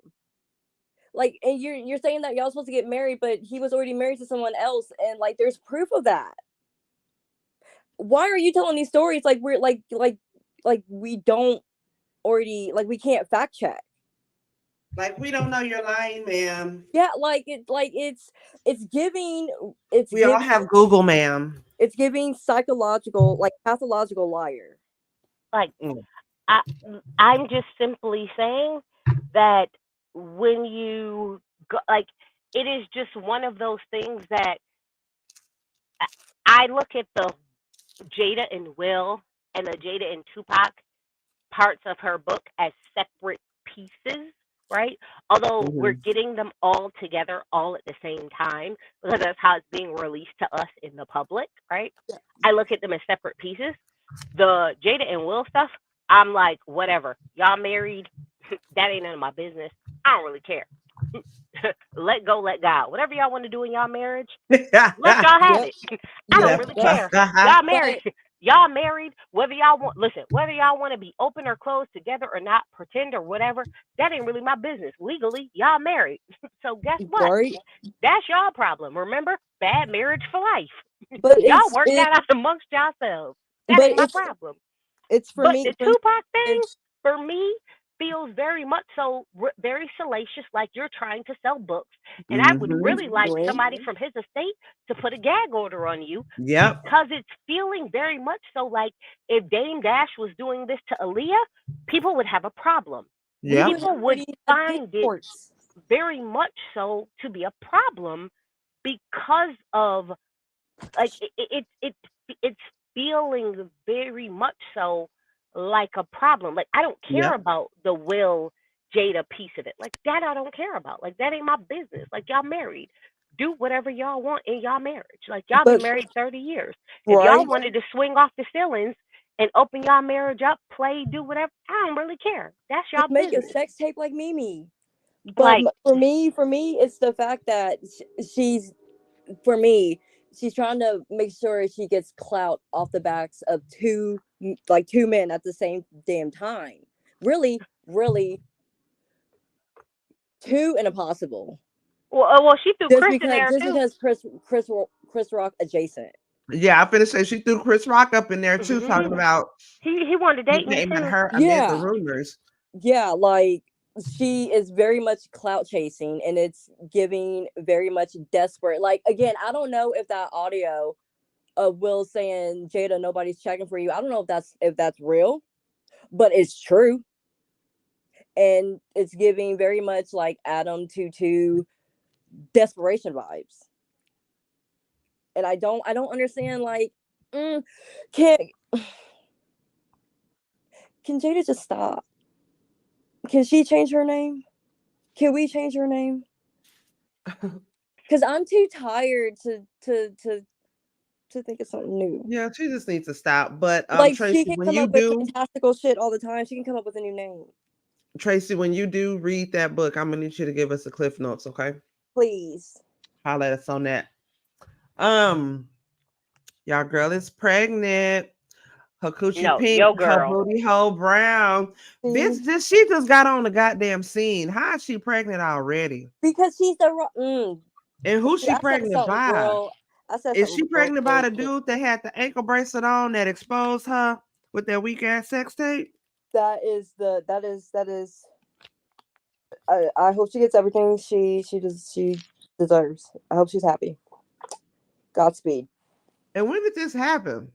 Like, and you're saying that y'all supposed to get married, but he was already married to someone else, and like there's proof of that. Why are you telling these stories like we're like we don't already like we can't fact check? Like, we don't know you're lying, ma'am. Yeah, it's giving We all have Google, ma'am. it's giving psychological like pathological liar. Like, I'm just simply saying that when you go, like, it is just one of those things that I look at the Jada and Will and the Jada and Tupac parts of her book as separate pieces, right? Although we're getting them all together all at the same time because that's how it's being released to us in the public, right? I look at them as separate pieces. The Jada and Will stuff, I'm like, whatever. Y'all married, that ain't none of my business. I don't really care. Let go, let God. Whatever y'all want to do in y'all marriage, let y'all have it. I don't really care. Y'all married. Y'all married. Whether y'all want, listen, whether y'all want to be open or closed together or not, pretend or whatever, that ain't really my business. Legally, y'all married. So guess what? Right? That's y'all problem. Remember, bad marriage for life. But Y'all work that out amongst yourselves. That but ain't my problem. it's for But me the for me Tupac thing, it's for me, feels very much so very salacious, like you're trying to sell books. And I would really like somebody from his estate to put a gag order on you. Yep. Because it's feeling very much so like if Dame Dash was doing this to Aaliyah, people would have a problem. Yep. People would find it very much so to be a problem because of like it's feeling very much so like a problem. Like I don't care about the Will Jada piece of it. Like that I don't care about. Like that ain't my business. Like y'all married. Do whatever y'all want in y'all marriage. Like y'all been married 30 years. If y'all wanted to swing off the ceilings and open y'all marriage up, play, do whatever, I don't really care. That's y'all make business. a sex tape like Mimi. But like for me, it's the fact that she's trying to make sure she gets clout off the backs of two men at the same damn time. Really, really, 2 and a possible. Well, she threw Chris in there just too. because Chris Rock adjacent. Yeah, I finished saying she threw Chris Rock up in there too, talking about he wanted to date me naming too. her amid the rumors. Yeah, like she is very much clout chasing, and it's giving very much desperate. Like again, I don't know if that audio of Will saying, Jada, nobody's checking for you. I don't know if that's real, but it's true. And it's giving very much like Adam Tutu desperation vibes. And I don't understand, like, can Jada just stop? Can she change her name? Can we change her name? Because I'm too tired to think of something new. Yeah, she just needs to stop. But like Tracy, she can when come you up with do fantastical shit all the time. She can come up with a new name. Tracy, when you do read that book, I'm gonna need you to give us the cliff notes, okay? Please. Holler at us on that. Y'all girl is pregnant. Her coochie pink, your her girl. booty hole brown. Bitch, she just got on the goddamn scene. How is she pregnant already? Because she's the And who's she pregnant by? Girl. I said is she pregnant by the dude that had the ankle bracelet on that exposed her with that weak ass sex tape? That is. I hope she gets everything she deserves. I hope she's happy. Godspeed. And when did this happen?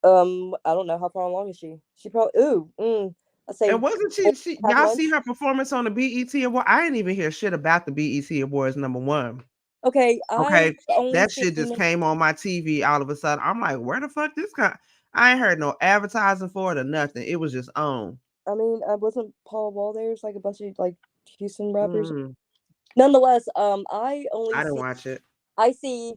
I don't know how far along is she. She probably I say. And wasn't she y'all see her performance on the BET Award? I didn't even hear shit about the BET Awards #1. Okay, that shit just came on my TV all of a sudden. I'm like, where the fuck this guy? I ain't heard no advertising for it or nothing. It was just on. I mean, I wasn't Paul Wall there's like a bunch of like Houston rappers. Nonetheless, I didn't watch it. I see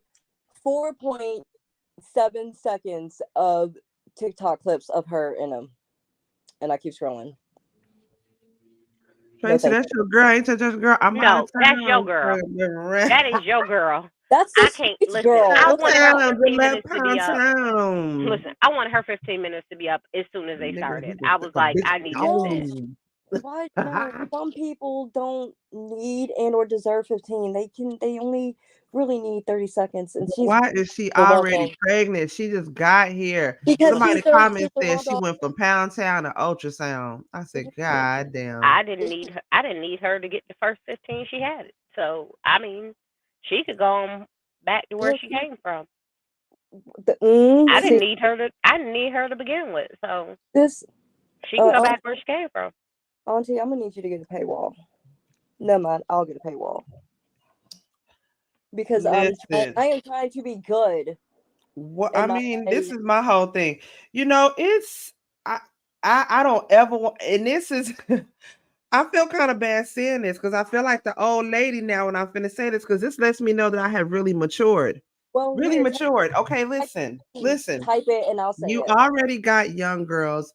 4.7 seconds of TikTok clips of her in them, and I keep scrolling. Tracy, that's your girl. Ain't that your girl? I'm out of town. That's your girl. That is your girl. That's I can't listen. Girl. I want her 15 minutes to be up. Listen, I want her 15 minutes to be up as soon as they started. I was like, I need this. Why? No, some people don't need and or deserve 15. They only really need 30 seconds. And why is she already pregnant? She just got here. Because somebody commented said she went from Pound Town to ultrasound. I said, God damn. I didn't need her to get the first 15 she had it. So I mean, she could go on back to where she came from. I didn't need her to begin with. So she can go back where she came from. Auntie, I'm gonna need you to get a paywall. Never mind, I'll get a paywall. Because I am trying to be good. What I mean, this is my whole thing. You know, it's I don't ever want, and this is I feel kind of bad saying this because I feel like the old lady now when I'm finna say this because this lets me know that I have really matured. Well, really matured. Okay, listen. Type it and I'll say you it. already got young girls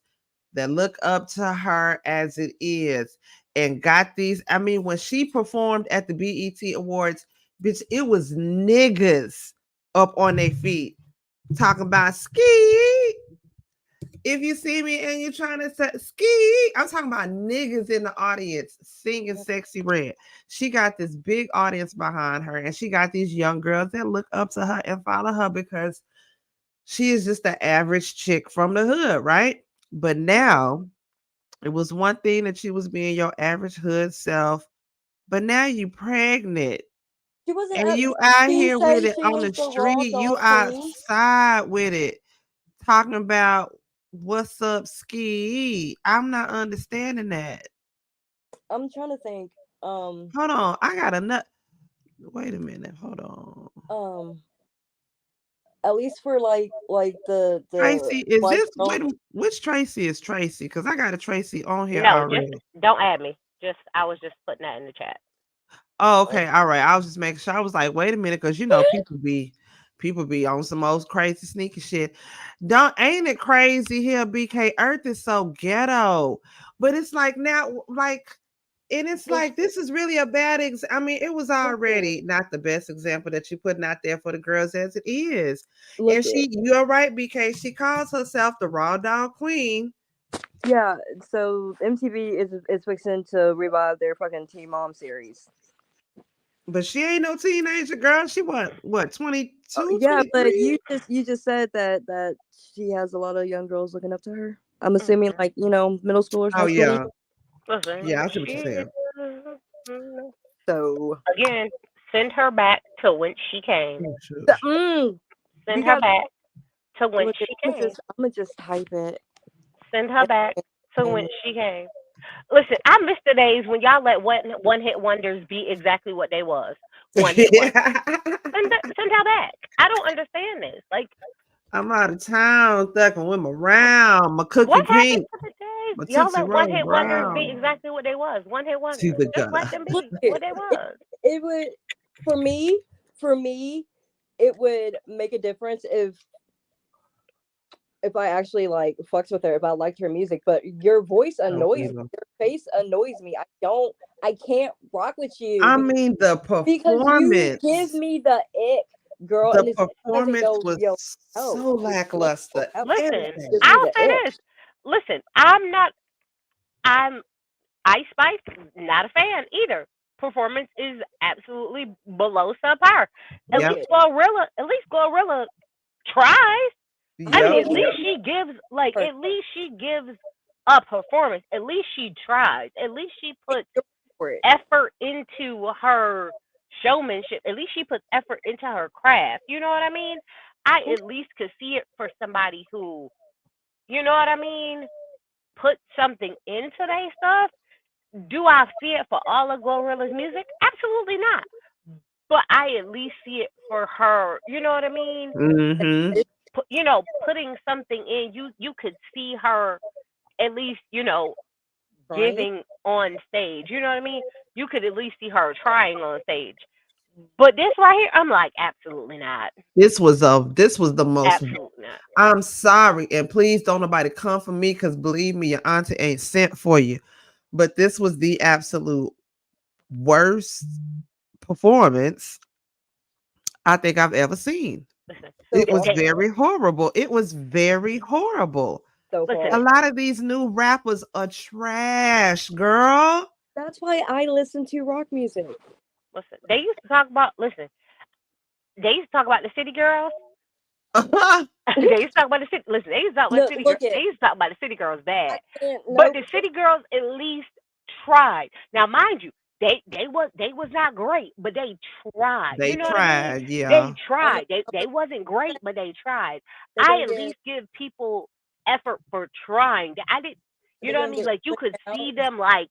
that look up to her as it is and got these. I mean, when she performed at the BET Awards, bitch, it was niggas up on their feet talking about ski. If you see me and you're trying to say ski, I'm talking about niggas in the audience singing Sexyy Red. She got this big audience behind her, and she got these young girls that look up to her and follow her because she is just the average chick from the hood, right? But now it was one thing that she was being your average hood self, but now you pregnant. She wasn't, and you out here with it on the street. You outside with it, talking about what's up, ski. I'm not understanding that. I'm trying to think. Hold on, I got a nut. Wait a minute. Hold on. At least for like the Tracy is this? Wait, which Tracy is Tracy? Because I got a Tracy on here already. Just don't add me. I was just putting that in the chat. Oh, okay, all right. I was just making sure. I was like, wait a minute, because you know people be on some most crazy sneaky shit. Ain't it crazy here? BK Earth is so ghetto, but it's like now, like. And it's like, this is really a bad I mean, it was already not the best example that you're putting out there for the girls as it is. And you're right, BK. She calls herself the raw dog queen Yeah, so MTV is fixing to revive their fucking Teen Mom series. But she ain't no teenager, girl. She what 22, Yeah, but 23? you just said that she has a lot of young girls looking up to her. I'm assuming Mhm. like, middle schoolers, high Oh schoolers. yeah. Listen, Yeah, I see what you're she saying. So again, send her back to whence she came. Oh, shush. we Send her got back to whence look. she came. I'm gonna just type it. Send her back to And whence she came. Listen, I miss the days when y'all let one hit wonders be exactly what they was. One hit wonders. Send her back. I don't understand this. Like, I'm out of town, thucking with my round, my cookie what happened pink, to the days? my Y'all Tootsie let one Roll hit wonders be brown. exactly what they was. One hit To wonders. the Just let gutter. them look, be what they was. it would for me, it would make a difference if I actually like fucks with her, if I liked her music. But your voice Oh, annoys me. Eva. Your face annoys me. I can't rock with you I mean, the because you give performance, me the ick, girl, the and it's because of performance was yo so lackluster. Listen, gives me I'll the say ick. this. Listen, I'm not. I'm Ice Spice, not a fan either. Performance is absolutely below subpar. Look Yep, it. At least Glorilla tries. I I mean, yep, mean, at least yep. she gives like her at least she gives a performance. At least she tries. At least she puts for it. effort into her showmanship. At least she puts effort into her craft. You know what I mean? I at least could see it for somebody who, you know what I mean, put something into their stuff. Do I see it for all of Glorilla's music? Absolutely not. But I at least see it for her. You know what I mean? Mm-hmm. Putting something in. You could see her at least. Trying. Giving on stage. You know what I mean? You could at least see her trying on stage. But this right here, I'm like, absolutely not. This was the most. Absolutely not. I'm sorry, and please don't nobody come for me because believe me, your auntie ain't sent for you. But this was the absolute worst performance I think I've ever seen. Listen, So It they, was far. they, very horrible. It was very horrible. So listen, A far. lot of these new rappers are trash, girl. That's why I listen to rock music. listen. They used to talk about. Listen, they used to talk about the city girls. They used to talk about the city. Listen, they used to talk about No, the city girls. look They it. used to talk about the city girls I bad. can't. But No, the city girls at least tried. Now, mind you, they was not great, but they tried. They You know what I mean? tried, They yeah. I'm tried. They wasn't great, but they tried. they're I gonna at get least give people effort for trying. I did. You they're know what I gonna mean? get Like you put could out. see them like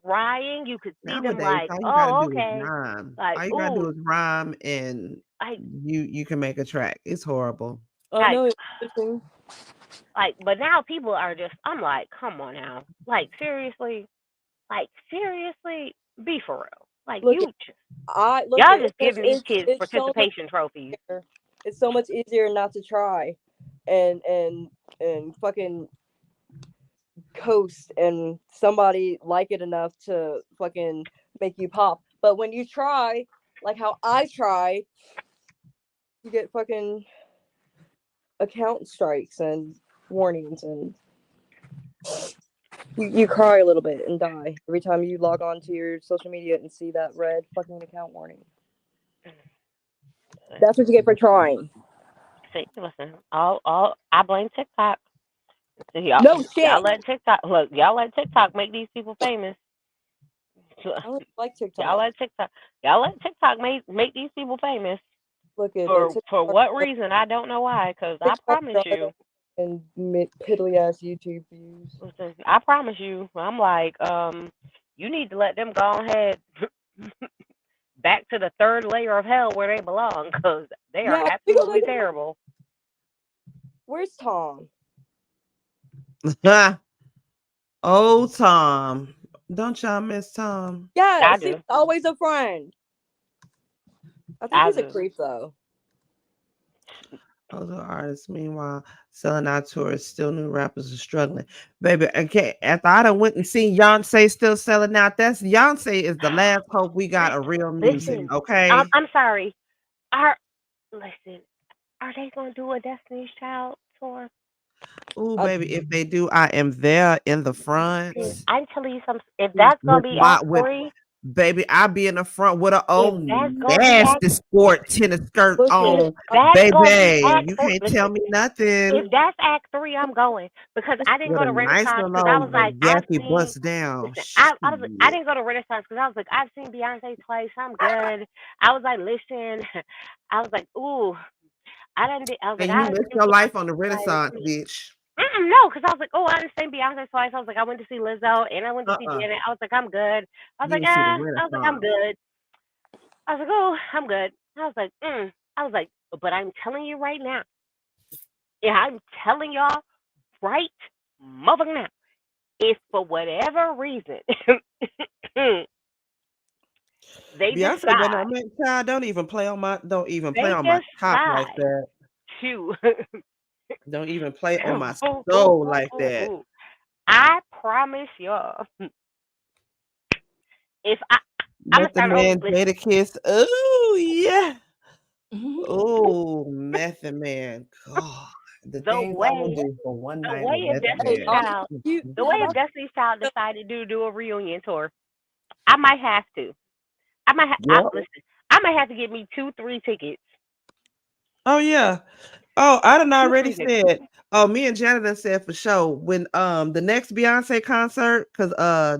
trying. You could see them Nowadays, like, all you gotta oh, do is okay. rhyme. Like, All you gotta do ooh, is rhyme and like, you can make a track. It's horrible. Oh like, no, it's interesting. but now people are just. I'm like, come on now. Like seriously, be for real. Like Look it. y'all Look it. just giving these kids It's so much participation trophies. easier. It's so much easier not to try, and fucking coast, and somebody like it enough to fucking make you pop. But when you try, like how I tried, you get fucking account strikes and warnings, and you cry a little bit and die every time you log on to your social media and see that red fucking account warning. That's what you get for trying. See, listen, all I blame TikTok. See, y'all, No y'all shit. let TikTok look. Y'all let TikTok make these people famous. I don't like Y'all TikTok. let TikTok. Y'all let TikTok make these people famous. Look at but For TikTok, what reason? I don't know why. Cause I TikTok promise better you, than piddly ass YouTube views. listen, I promise you, I'm like, you need to let them go ahead back to the third layer of hell where they belong, cause they are Yeah, we go absolutely back. terrible. Where's Tom? Oh, Tom. Don't y'all miss Tom? Yeah, I see, do. always a friend. I think I he's a do. creep though. Other artists, meanwhile, selling out tours, still new rappers are struggling. Baby, okay, after I done went and seen Beyonce still selling out, that's Beyonce is the last hope we got of real music, Listen, okay? I'm sorry. Are listen, are they gonna do a Destiny's Child tour? Oh, baby, if they do, I am there in the front. I'm telling you something. If that's gonna be Act 3, baby, I'll be in the front with an old that's gonna be nasty sport tennis skirt on. that's gonna be Baby, Act you 4, can't listen, tell me nothing. if that's Act 3, I'm going because I didn't With go a to nice Renaissance because I was little like, I've yappy seen. bust down. Listen, I didn't go to Renaissance because I was like, I've seen Beyonce twice. I'm good. I was like, listen, I was like, ooh, I was like, And you I've missed seen your life on the Beyonce twice. Renaissance, bitch. No, because I was like, oh, I understand Beyonce twice. I was like, I went to see Lizzo and I went to see Uh-uh. Janet. I was like, I'm good. I was You like, didn't see the I'm Renaissance. good. I was like, oh, I'm good. I was like, I was like, but I'm telling you right now, yeah, I'm telling y'all right motherfucking now, if for whatever reason they Beyonce better decide, not make child. Don't even play on my they top like decide that. to, Don't even play on my ooh, ooh, soul ooh, like ooh, that. ooh. I promise y'all, if I'm gonna Method start over. Man, Listen, Jada Kiss. Oh yeah. Oh, Method Man. God. The the things I will way, do for one the night way with if Method Destiny's Man. Child, the way if Destiny's Child decided to do a reunion tour, I might have to. Yep. Listen. I might have to get me 2, 3 tickets. Oh yeah. Oh, I done Two, already three tickets. said. Oh, me and Janet done said for sure when the next Beyonce concert, because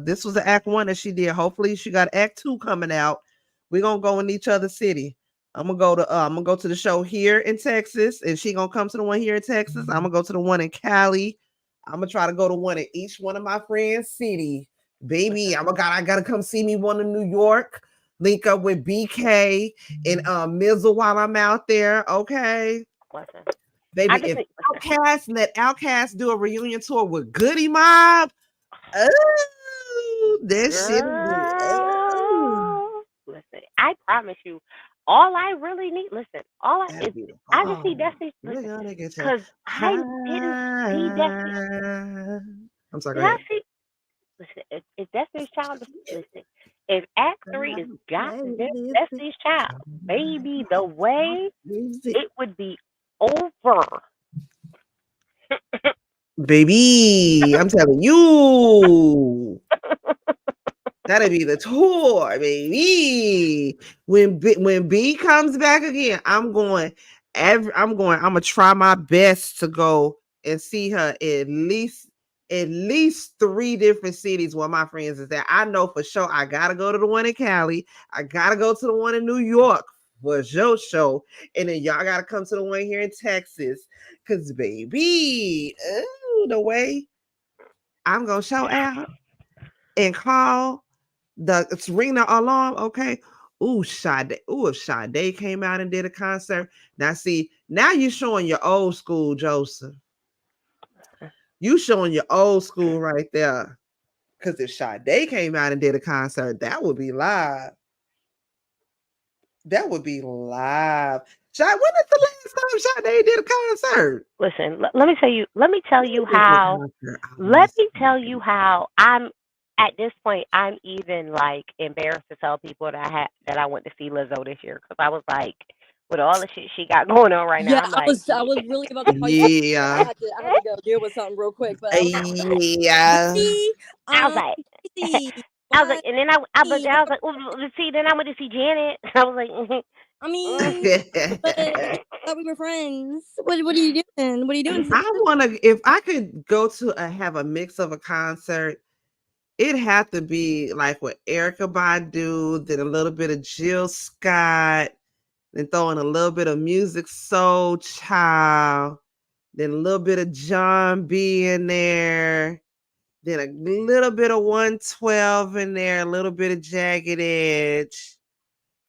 this was the act 1 that she did. Hopefully she got act 2 coming out. We're gonna go in each other's city. I'm gonna go to the show here in Texas, and she gonna come to the one here in Texas. I'm gonna go to the one in Cali. I'm gonna try to go to one in each one of my friends' city. Baby, I gotta come see me one in New York. Link up with BK and Mizzle while I'm out there. Okay. Listen. I Baby, just if need. Let Outkast do a reunion tour with Goody Mob, oh, that shit would be. Girl, listen, I promise you, all I really need, listen, all I That'd is, be the I just see bomb. Destiny, We're listen, gonna get you because I didn't see Destiny. high. I'm sorry, go Did I ahead. see, listen, if Destiny's Child, listen, if Act 3 is got Destiny's Child, baby, the way it would be over. Baby, I'm telling you. That'll be the tour, baby. When B comes back again, I'm gonna try my best to go and see her at least 3 different cities where my friends is at. I know for sure I gotta go to the one in Cali. I gotta go to the one in New York for your show. And then y'all gotta come to the one here in Texas. Cause baby, the way I'm gonna show out and call it's ring the alarm, okay? Ooh, Sade. Ooh, if Sade came out and did a concert. Now, see, now you're showing your old school, Joseph. You showing your old school right there. Because if Sade came out and did a concert, that would be live. That would be live. When is the last time Sade did a concert? Listen, let me tell you. Let me tell you how. Let me tell you how I'm at this point. I'm even like embarrassed to tell people that I went to see Lizzo this year because I was like, with all the shit she got going on right now, I'm like, I was really about to call you. Yeah. I had to go deal with something real quick, but Yeah. I was like, I was like, and then but then I was like, well, see, then I went to see Janet. I was like, I mean, but I thought we were friends. What are you doing? What are you doing? if I could go to have a mix of a concert, it'd have to be like with Erykah Badu, then a little bit of Jill Scott, then throw in a little bit of Music Soul Child, then a little bit of John B in there, then a little bit of 112 in there, a little bit of Jagged Edge.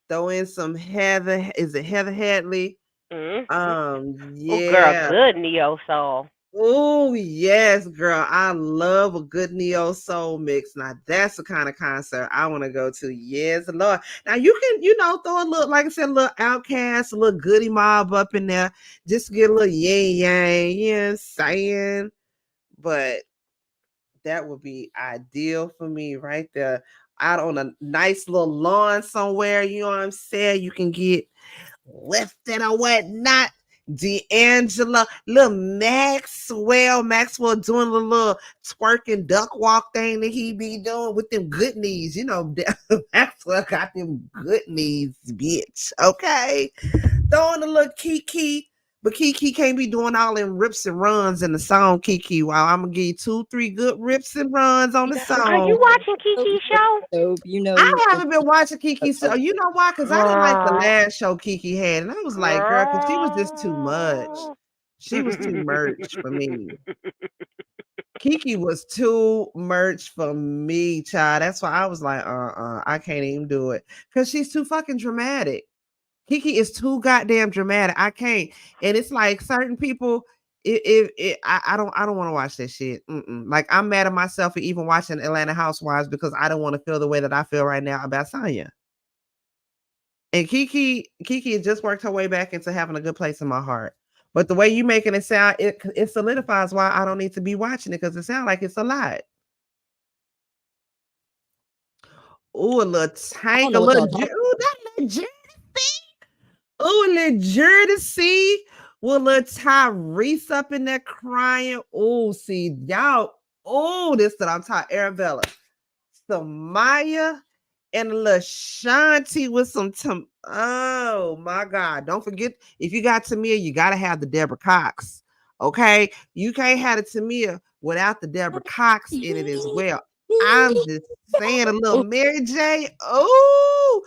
Throw in some Heather. Is it Heather Hadley? oh, girl, Yeah. good neo soul. Oh, yes, girl. I love a good neo soul mix. Now, that's the kind of concert I want to go to. Yes, Lord. Now, you can, throw a little, like I said, a little Outcast, a little Goody Mob up in there. Just to get a little yang yang, you know what I'm saying? But that would be ideal for me right there. Out on a nice little lawn somewhere, you know what I'm saying? You can get lifted or whatnot. D'Angelo, little Maxwell doing a little twerking duck walk thing that he be doing with them good knees. You know, Maxwell got them good knees, bitch. Okay, throwing a little Kiki, but Kiki can't be doing all them rips and runs in the song. Kiki, while I'm gonna give you 2-3 good rips and runs on the song. Are you watching Kiki's show? I haven't been watching Kiki's show. You know why? Because I didn't like the last show Kiki had. And I was like, girl, because she was just too much. She was too merch for me. Kiki was too merch for me, child. That's why I was like, I can't even do it. Because she's too fucking dramatic. Kiki is too goddamn dramatic. I can't. And it's like certain people, I don't want to watch that shit. Like I'm mad at myself for even watching Atlanta Housewives because I don't want to feel the way that I feel right now about Sonya. And Kiki has just worked her way back into having a good place in my heart. But the way you making it sound, it solidifies why I don't need to be watching it because it sounds like it's a lot. Ooh, a little tank, a little that little ooh, a little Jada with a little Tyrese up in there crying. Oh, see, y'all. Oh, this that I'm talking. Arabella, Samaya, and a little Shanti with some. Oh my God! Don't forget, if you got Tamia, you gotta have the Deborah Cox. Okay, you can't have the Tamia without the Deborah Cox in it as well. I'm just saying, a little Mary J. Oh,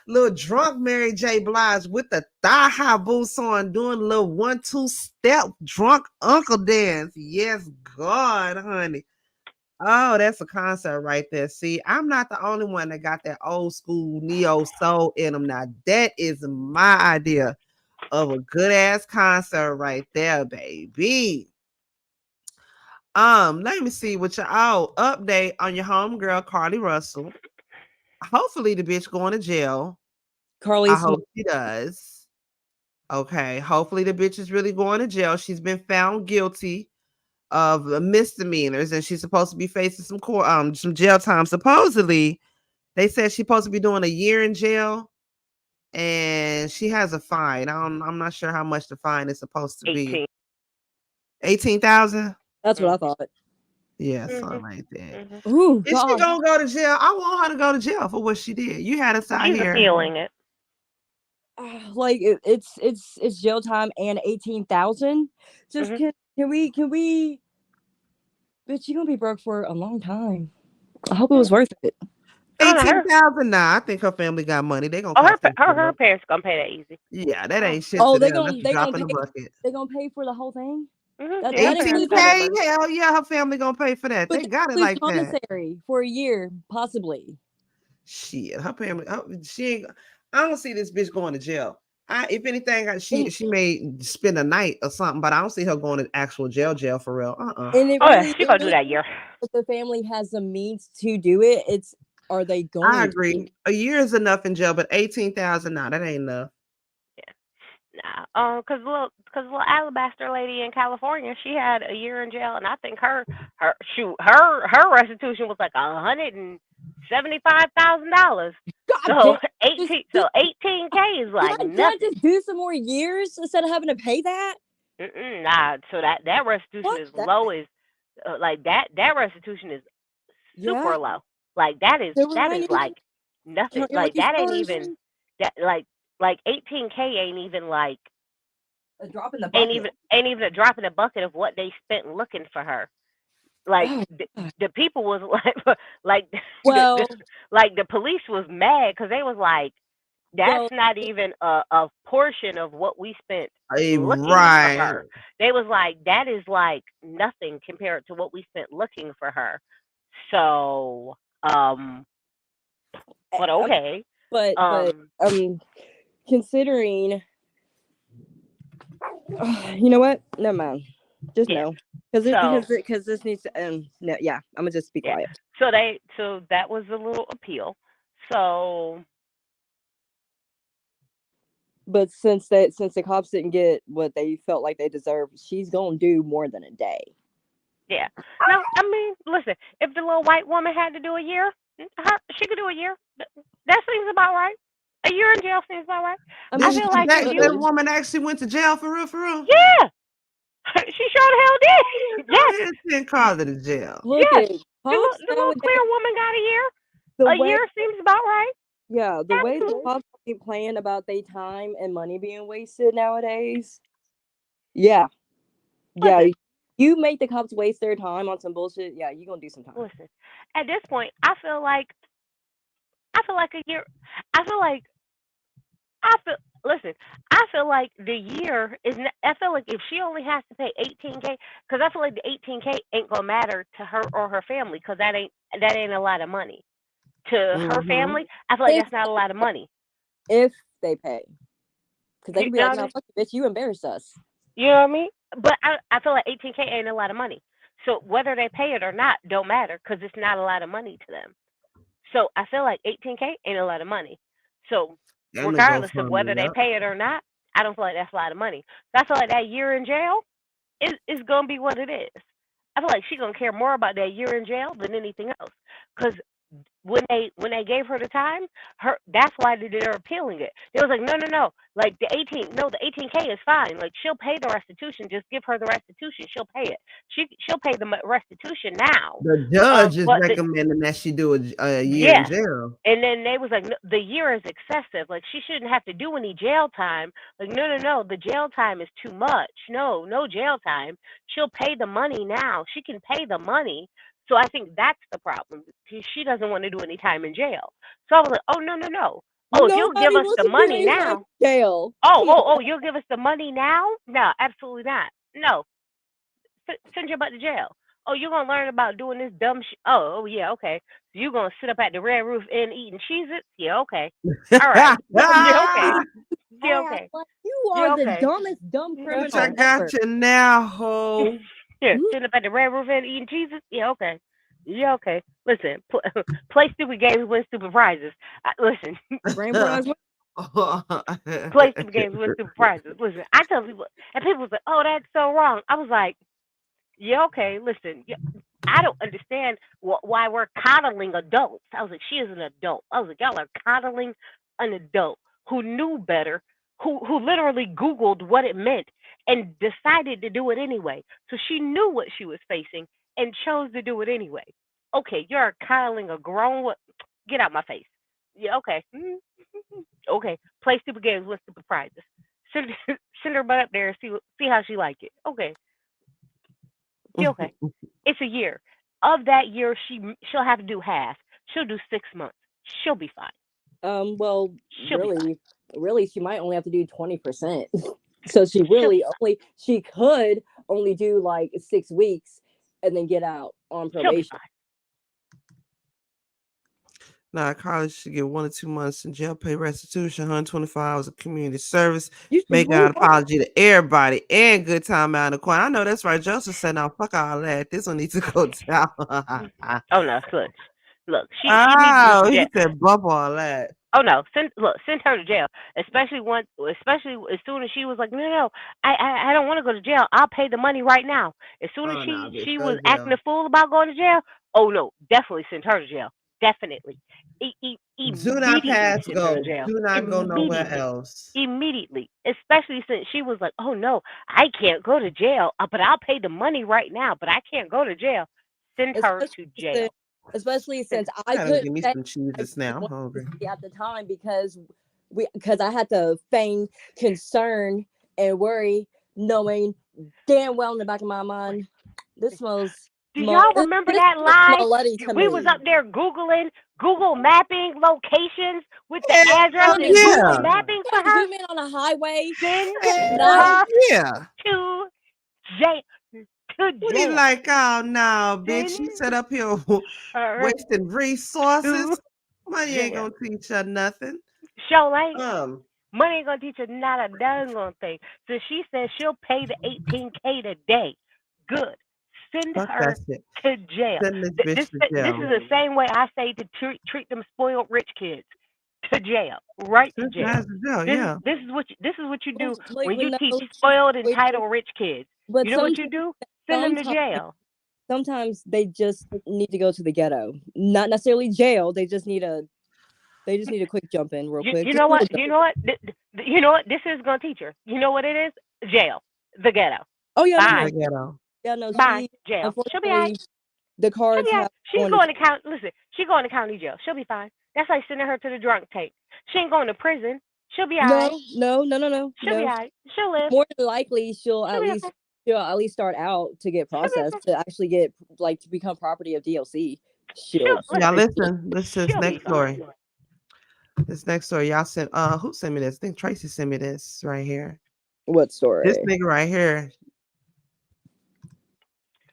little drunk Mary J. Blige with the thigh high boots on, doing a little 1-2 step drunk uncle dance. Yes, God, honey. Oh, that's a concert right there. See, I'm not the only one that got that old school neo soul in them. Now, that is my idea of a good ass concert right there, baby. Let me see what y'all update on your homegirl Carly Russell. Hopefully, the bitch going to jail. I hope she does. Okay, hopefully the bitch is really going to jail. She's been found guilty of misdemeanors, and she's supposed to be facing some jail time. Supposedly, they said she's supposed to be doing a year in jail, and she has a fine. I'm not sure how much the fine is supposed to be. 18,000. That's what I thought. Yeah, something like that. Ooh, is she gonna go to jail? I want her to go to jail for what she did. You had us out here feeling it. Like it's jail time and 18,000. Just can we? Bitch, you're gonna be broke for a long time. I hope it was worth it. 18,000. Nah, I think her family got money. They gonna. Her parents gonna pay that easy. Yeah, that ain't shit. Oh, they gonna pay. They gonna pay for the whole thing. 18K. Hell yeah, her family gonna pay for that. But they got it like commissary that for a year, possibly. Shit, her family. She ain't. I don't see this bitch going to jail. If anything, she may spend a night or something, but I don't see her going to actual jail for real. And it really, she gonna do that year. If the family has the means to do it, are they going? I agree. A year is enough in jail, but 18,000, nah, that ain't enough. Nah, because little alabaster lady in California, she had a year in jail, and I think her restitution was like $175,000. So 18K is like nothing. Can't just do some more years instead of having to pay that? Nah, so that restitution is low as like that restitution is super low. Like that is like nothing. Like that ain't even that like 18K ain't even like a drop in the bucket. Ain't even a drop in the bucket of what they spent looking for her. Like the people was like like the police was mad because they was like, that's not even a portion of what we spent looking for her. They was like, that is like nothing compared to what we spent looking for her. So, but okay. But considering, you know what? Never mind. Just no, because this needs to. No, yeah, I'm gonna just be quiet. So that was a little appeal. So. But since the cops didn't get what they felt like they deserved, she's gonna do more than a day. Yeah. No, I mean, listen. If the little white woman had to do a year, she could do a year. That seems about right. A year in jail seems about right. I feel like that woman actually went to jail for real, for real. Yeah, she sure the hell did. Yes, didn't call it a jail. Look yes, at the little clear woman got a year. A year seems about right. Yeah, the way the cops keep playing about their time and money being wasted nowadays. Yeah. Yeah. You make the cops waste their time on some bullshit. Yeah, you're gonna do some time. Listen, at this point, I feel like a year. I feel like Listen, I feel like the year is. I feel like if she only has to pay $18K, because I feel like the $18K ain't gonna matter to her or her family, because that ain't a lot of money to her family. I feel like that's not a lot of money if they pay, because they can be like, "No, fuck you, bitch, you embarrassed us." You know what I mean? But I feel like $18K ain't a lot of money. So whether they pay it or not don't matter, because it's not a lot of money to them. So I feel like $18K ain't a lot of money. So regardless of whether they pay it or not, I don't feel like that's a lot of money. So I feel like that year in jail is gonna be what it is. I feel like she's gonna care more about that year in jail than anything else. Because when they gave her the time, that's why they're appealing it. They was like, no, like the 18K is fine. Like she'll pay the restitution. Just give her the restitution. She'll pay it. She'll pay the restitution now. The judge is recommending that she do a year in jail. And then they was like, no, the year is excessive. Like she shouldn't have to do any jail time. Like no, the jail time is too much. No jail time. She'll pay the money now. She can pay the money. So I think that's the problem. She doesn't want to do any time in jail. So I was like, oh, no. Oh, if you'll give us the money now. Jail. Oh, you'll give us the money now? No, absolutely not. No. Send your butt to jail. Oh, you're going to learn about doing this dumb shit. Oh, yeah, okay. So you're going to sit up at the Red Roof Inn eating Cheez-Its? Yeah, okay. All right. Yeah, okay. Yeah, okay. You are the dumbest dumb criminal I got you now, ho. Yeah, sitting up at the Red Roof Inn eating Cheez-Its? Yeah, okay. Yeah, okay. Listen, play stupid games, win stupid prizes. Listen. Play stupid games, win stupid prizes. Listen, I tell people, and people was like, oh, that's so wrong. I was like, yeah, okay, listen. Yeah, I don't understand why we're coddling adults. I was like, she is an adult. I was like, y'all are coddling an adult who knew better, who literally Googled what it meant and decided to do it anyway. So she knew what she was facing and chose to do it anyway. Okay, you're coddling a grown. Get out my face. Yeah, okay. Okay, play stupid games with stupid prizes. Send her butt up there and see how she like it. Okay. Yeah, okay. It's a year. Of that year, she'll have to do half. She'll do 6 months. She'll be fine. Well, really, she might only have to do 20%. So she could only do like 6 weeks and then get out on probation. Nah, college should get 1 or 2 months in jail, pay restitution, 125 hours of community service, make an apology to everybody, and good time out in the corner. I know that's right. Joseph said, "No, fuck all that. This one needs to go down." Oh no, look. She he said, "Bump all that." Oh no, send her to jail. Especially as soon as she was like, no, I don't want to go to jail. I'll pay the money right now. As soon as she was acting a fool about going to jail, oh no, definitely send her to jail. Definitely. Do not pass go. Do not go nowhere else. Immediately. Especially since she was like, oh no, I can't go to jail, but I'll pay the money right now, but I can't go to jail. Send her to jail. Especially since I couldn't give me some cheeses now. I'm hungry. At the time because I had to feign concern and worry, knowing damn well in the back of my mind, this smells. Do y'all remember that live? We was up there Google mapping locations with the address and Google mapping for her. Zoom in on a highway. Send her to jail. What he like? Oh no, bitch! She set up here wasting resources. Money ain't gonna teach her nothing. Money ain't gonna teach her not a dang thing. So she says she'll pay the $18K today. Good. Send her to jail. Send this bitch to jail. This is the same way I say to treat them spoiled rich kids to jail. Right to jail. This is what you do when you teach spoiled, entitled rich kids. But you know what you do? Send them to jail. Sometimes they just need to go to the ghetto. Not necessarily jail. They just need a They just need a quick jump in real You, quick. you Just know do what? a You jump. know what? You know what? This is gonna teach her. You know what it is? Jail, the ghetto. Oh yeah, no, no. Bye, The ghetto. Yeah, no, bye, she jail. She'll be alright. unfortunately the She'll be cards alright. have She's going to going to count. Listen, she going to county jail. She'll be fine. That's like sending her to the drunk tank. She ain't going to prison. She'll be alright. no, no, no, no, no, She'll be no. alright. She'll live. More than likely She'll be okay. she'll at least start out to get She'll be processed okay. to actually get like to become property of DLC. She'll She'll Y'all listen. listen. This She'll be next fine. story. This next story. Y'all sent who sent me this? I think Tracy sent me this right here. what This story? nigga right here.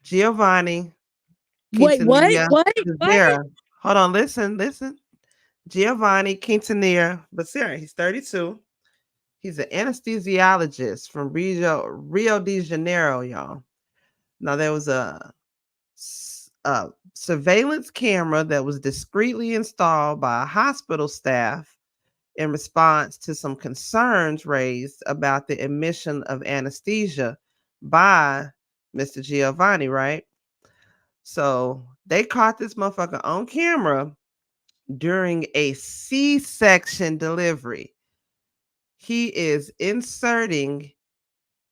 Giovanni Wait, what? Quintanilla What? Becerra. Hold on, listen. Giovanni Quintanilla Becerra. He's 32. He's an anesthesiologist from Rio de Janeiro, y'all. Now there was a surveillance camera that was discreetly installed by hospital staff in response to some concerns raised about the emission of anesthesia by Mr. Giovanni, right? So they caught this motherfucker on camera during a C-section delivery. He is inserting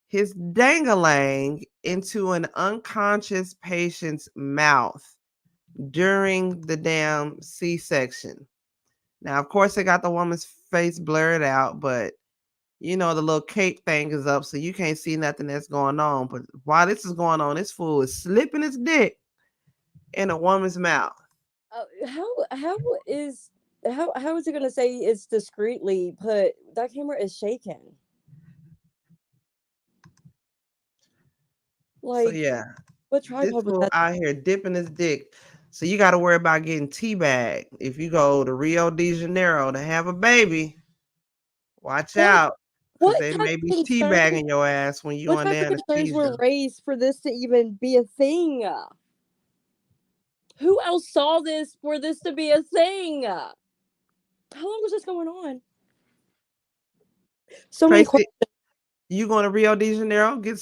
his dangalang into an unconscious patient's mouth during the damn C-section. Now, of course, they got the woman's face blurred out, but you know the little cape thing is up, so you can't see nothing that's going on. But while this is going on, this fool is slipping his dick in a woman's mouth. Is how is it gonna say it's discreetly put? That camera is shaken. So Like yeah, what this tripod was fool that? out here dipping his dick. So you got to worry about getting teabagged if you go to Rio de Janeiro to have a baby. Watch What out, because what they type may be of concern? teabagging your ass when you What under type of concerns were anesthesia. raised for this to even be a thing? Who else saw this for this to be a thing? How long was this going on? So many Tracy, questions. you going to Rio de Janeiro? Get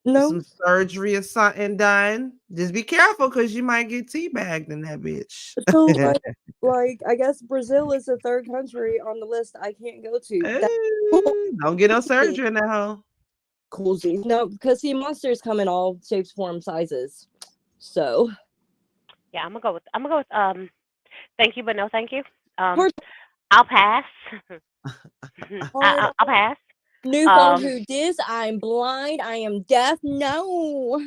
No. some surgery or something done. Just be careful because you might get teabagged in that bitch. So like I guess Brazil is the third country on the list I can't go to. That's cool. Don't get no surgery in that hole. Coolsies. No, because see, monsters come in all shapes, forms, sizes. So Yeah, I'm gonna go with. Thank you, but no thank you. first I'll pass. hard I'll pass. new phone Um, who dis. I'm blind. I am deaf. No.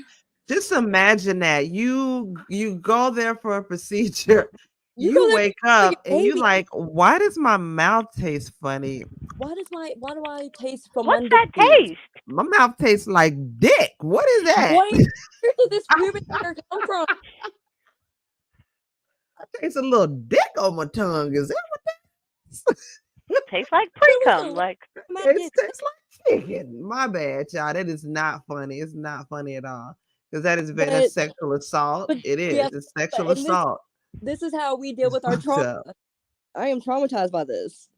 Just imagine that you go there for a procedure. You go You there wake for your up and you baby. like, why does my mouth taste funny? Why do I taste from what's Monday? that taste? My mouth tastes like dick. What is that? Where did this pubic hair come from? I taste a little dick on my tongue. Is that Tastes like There was pre-cum. a Like lot it tastes like chicken? My bad, y'all. That is not funny. It's not funny at all. Because that's but sexual assault. but It yeah, is. It's sexual and assault. this is how we deal It's with our fucked trauma. up. I am traumatized by this.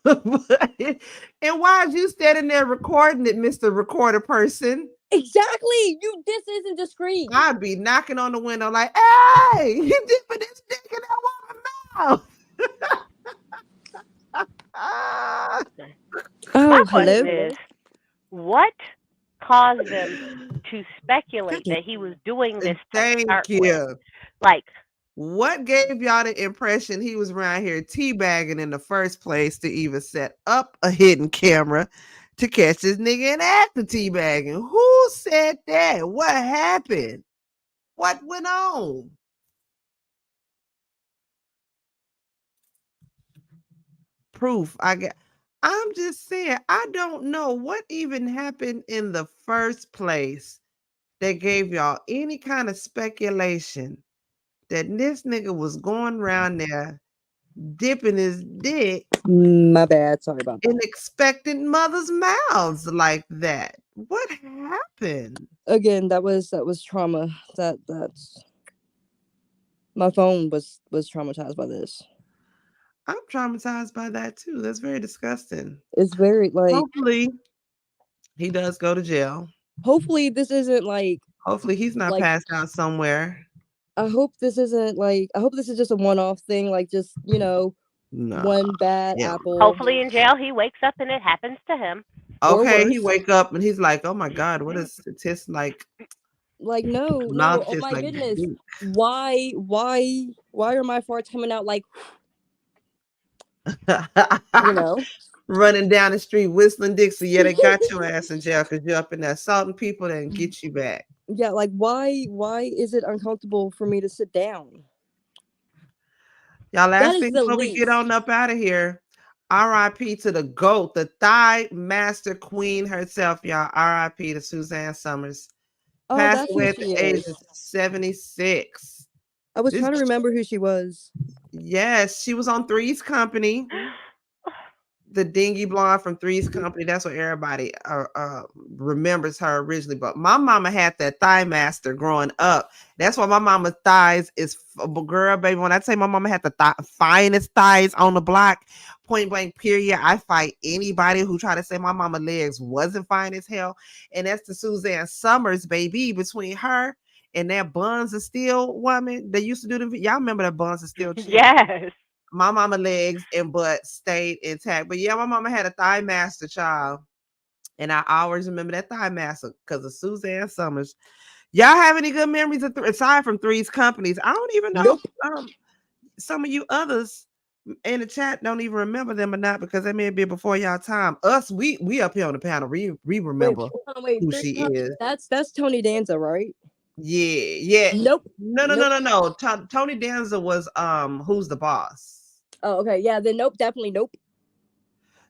And why is you standing there recording it, Mr. Recorder person? Exactly. This isn't discreet. I'd be knocking on the window like, hey, you dipping this dick in that woman's mouth. my Oh, question hello. is, what caused them to God speculate damn. that he was doing this to Thank start with? you. Like, What gave y'all the impression he was around here teabagging in the first place to even set up a hidden camera to catch this nigga in act of teabagging? Who said that? What happened? What went on? Proof. I'm just saying, I don't know what even happened in the first place that gave y'all any kind of speculation that this nigga was going around there dipping his dick My bad. Sorry about in that. expectant mothers' mouths like that. What happened? Again, that was trauma. That's my phone was traumatized by this. I'm traumatized by that too. That's very disgusting. It's very like Hopefully, he does go to jail. hopefully this isn't like Hopefully, he's not like passed out somewhere. I hope this isn't like. I hope this is just a one-off thing. Like, just one bad apple. Hopefully, in jail, he wakes up and it happens to him. Okay, he wake up and he's like, "Oh my God, what is it tastes like?" Like, no. Oh my goodness. Why are my farts coming out like? Running down the street whistling Dixie. Yeah, they got your ass in jail because you're up in there assaulting people and get you back. Yeah, like why is it uncomfortable for me to sit down? Y'all, last thing before we get on up out of here. R.I.P. to the GOAT, the thigh master queen herself, y'all. R.I.P. to Suzanne Summers. Passed away at the age of 76. I was trying to remember who she was. Yes, she was on Three's Company. The dingy blonde from Three's Company. That's what everybody remembers her originally. But my mama had that thigh master growing up. That's why my mama's thighs is girl, baby. When I say my mama had the finest thighs on the block, point blank, period. I fight anybody who try to say my mama legs wasn't fine as hell. And that's the Suzanne Summers, baby. Between her and that Buns of Steel woman that used to do the y'all remember that Buns of Steel chick? Yes. My mama legs and butt stayed intact. But yeah, my mama had a thigh master, child. And I always remember that thigh master because of Suzanne Summers. Y'all have any good memories of aside from Three's Companies? I don't even know if some of you others in the chat don't even remember them or not, because they may be before y'all time. Us, we up here on the panel. We remember who she is. That's Tony Danza, right? Yeah. Nope. No. Tony Danza was Who's the Boss? Oh, okay. Yeah, then nope, definitely nope.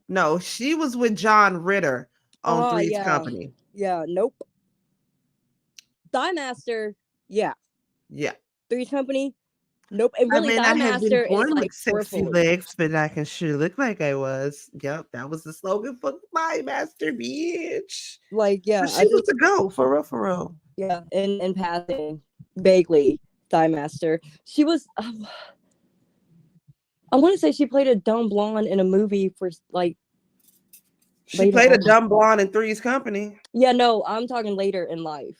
No, she was with John Ritter on Three's Company. Yeah, nope. Thigh Master, yeah. Three's Company, nope. And really, Thigh Master is like sexy legs, but I can sure look like I was. Yep, that was the slogan for Thigh Master, bitch. Like, yeah, but she was the go for real. Yeah, in passing, vaguely, Thigh Master. She was. I want to say she played a dumb blonde in a movie for like. She played a dumb blonde in Three's Company. Yeah, no, I'm talking later in life.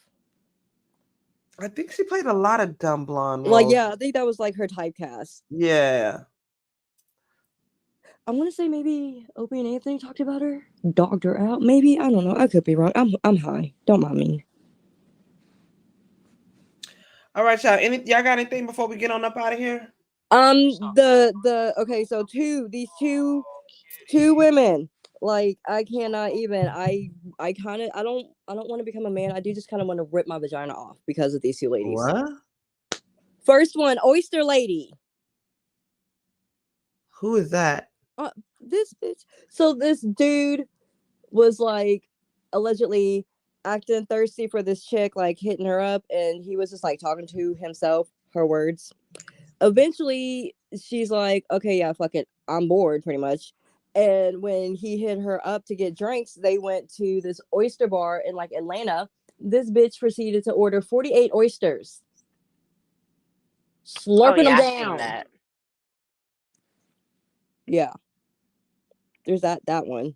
I think she played a lot of dumb blonde roles. Like, yeah, I think that was like her typecast. Yeah. I want to say maybe Opie and Anthony talked about her, dogged her out. Maybe, I don't know. I could be wrong. I'm high. Don't mind me. All right, y'all. Y'all got anything before we get on up out of here? Okay, so these two women, like, I cannot even. I don't want to become a man. I do just kind of want to rip my vagina off because of these two ladies. What? First one, Oyster Lady. Who is that? This bitch. So this dude was like allegedly acting thirsty for this chick, like hitting her up, and he was just like talking to himself, her words. Eventually she's like, okay, yeah, fuck it, I'm bored, pretty much. And when he hit her up to get drinks, they went to this oyster bar in like Atlanta. This bitch proceeded to order 48 oysters, slurping them down. Yeah, there's that one.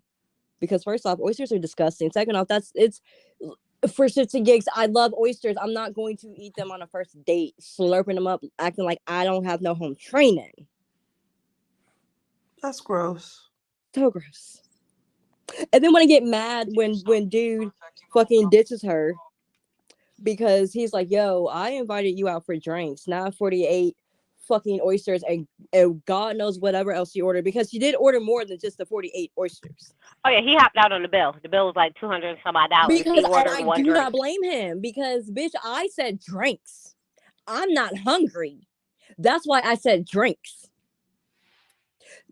Because first off, oysters are disgusting. Second off, it's for shits and gigs. I love oysters. I'm not going to eat them on a first date, slurping them up, acting like I don't have no home training. That's gross. So gross. And then when I get mad when dude fucking ditches her because he's like, yo, I invited you out for drinks, not 48 fucking oysters and God knows whatever else she ordered, because she did order more than just the 48 oysters. Oh yeah, he hopped out on the bill. The bill was like $200 and some odd. Because I do not blame him, because bitch, I said drinks. I'm not hungry. That's why I said drinks.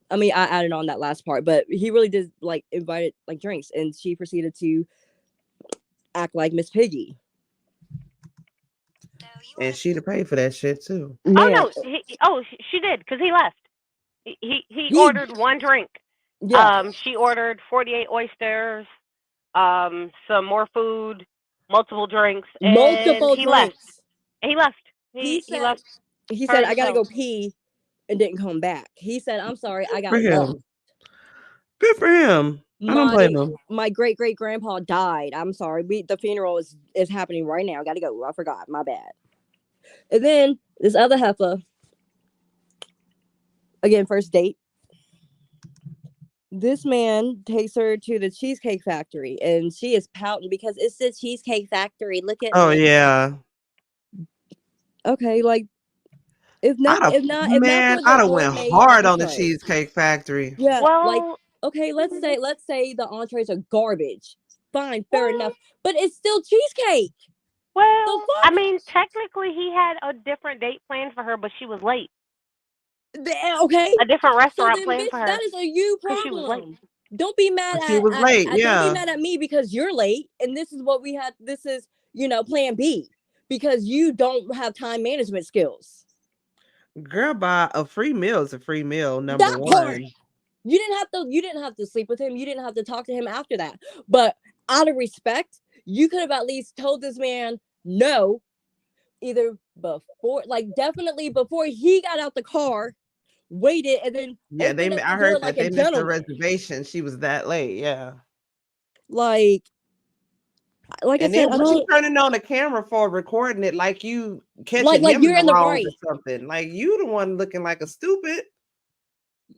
I mean, I added on that last part, but he really did like invited like drinks, and she proceeded to act like Miss Piggy. And she'd have paid for that shit too. Man. Oh no, she did, because he left. He ordered one drink. Yeah. She ordered 48 oysters, some more food, multiple drinks, and he left. He left. He left. He said, I gotta go pee, and didn't come back. He said, I'm sorry, I got lost. Good for him. I don't blame him. My great grandpa died. I'm sorry. The funeral is happening right now. Gotta go. I forgot. My bad. And then this other heifer, again, first date. This man takes her to the Cheesecake Factory, and she is pouting because it's the Cheesecake Factory. Look at Oh me. yeah. Okay, like if not for the I'd have went gourmet hard on the entree. Cheesecake Factory. Yeah, Well, like okay, let's say the entrees are garbage. Fine, fair enough, but it's still cheesecake. Well, I mean, technically, he had a different date planned for her, but she was late. Okay, a different restaurant so then, planned bitch, for her. that is a you problem. Don't be mad she was late. Don't be mad at me because you're late, and this is what we had. This is plan B because you don't have time management skills. Girl, buy a free meal is a free meal. Number that one. Part. You didn't have to sleep with him. You didn't have to talk to him after that. But out of respect, you could have at least told this man no, either before, like definitely before he got out the car, waited, and then I heard that they missed the reservation. She was that late. Yeah. Like and I said, what you turning on the camera for, recording it like you catching him you're in the right or something. Like you the one looking like a stupid.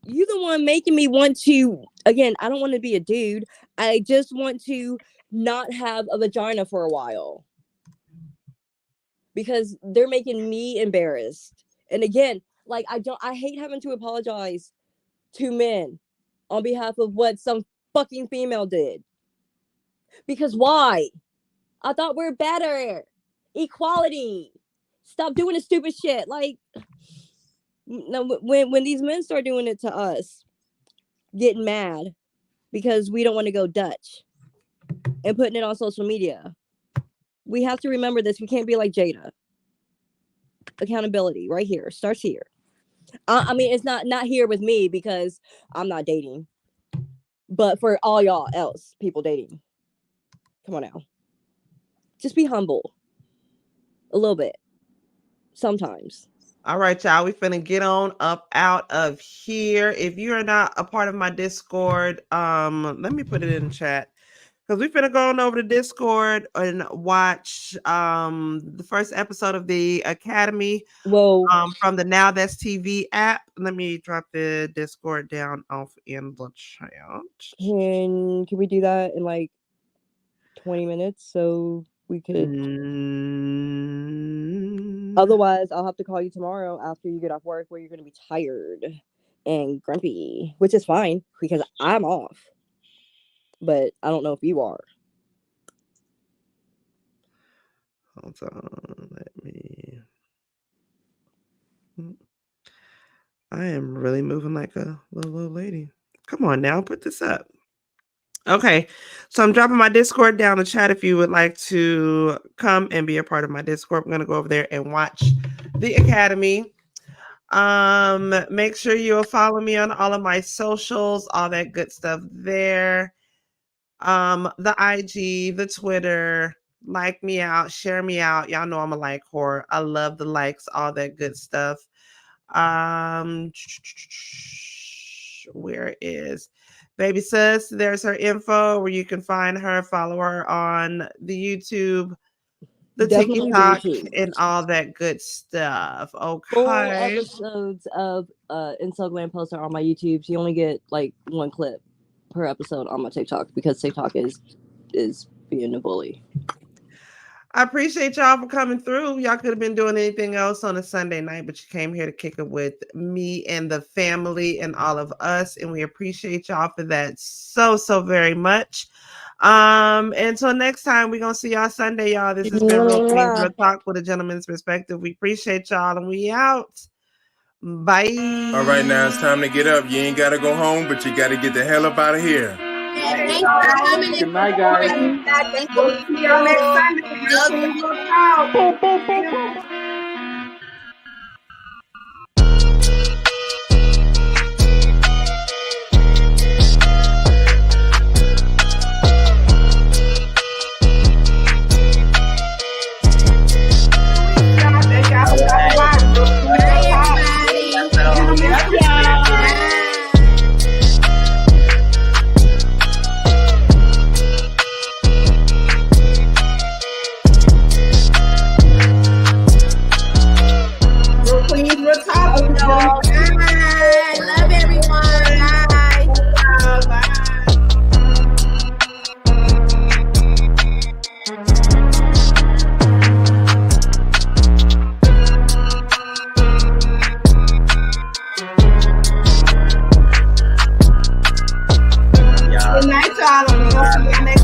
You the one making me want to, again, I don't want to be a dude. I just want to not have a vagina for a while. Because they're making me embarrassed. And again, like I hate having to apologize to men on behalf of what some fucking female did. Because why? I thought we're better. Equality. Stop doing the stupid shit. Like, now, when these men start doing it to us, getting mad because we don't want to go Dutch and putting it on social media, we have to remember this. We can't be like Jada. Accountability right here starts here. I mean, it's not here with me because I'm not dating, but for all y'all else people dating, come on now, just be humble a little bit sometimes. All right, y'all, we finna get on up out of here. If you are not a part of my Discord, let me put it in the chat because we finna go on over to Discord and watch the first episode of the Academy. Whoa. From the Now That's TV app. Let me drop the Discord down off in the chat. Can we do that in like 20 minutes so we could? Otherwise, I'll have to call you tomorrow after you get off work where you're going to be tired and grumpy, which is fine because I'm off. But I don't know if you are. Hold on. Let me. I am really moving like a little lady. Come on now, put this up. Okay, so I'm dropping my Discord down the chat if you would like to come and be a part of my Discord. I'm going to go over there and watch the Academy. Make sure you'll follow me on all of my socials, all that good stuff there. The IG, the Twitter, like me out, share me out. Y'all know I'm a like whore. I love the likes, all that good stuff. Where is Baby Sis? There's her info where you can find her, follow her on the YouTube, the TikTok, and all that good stuff. Okay. Full episodes of Incel Glam Poster on my YouTube. So you only get like one clip per episode on my TikTok because TikTok is being a bully. I appreciate y'all for coming through. Y'all could have been doing anything else on a Sunday night, but you came here to kick it with me and the family and all of us. And we appreciate y'all for that so very much. Until next time, we're going to see y'all Sunday, y'all. This has been RealQueens RealTalk with a gentleman's perspective. We appreciate y'all and we out. Bye. All right, now it's time to get up. You ain't got to go home, but you got to get the hell up out of here. Good night, guys. We'll see y'all next Sunday. We'll see y'all next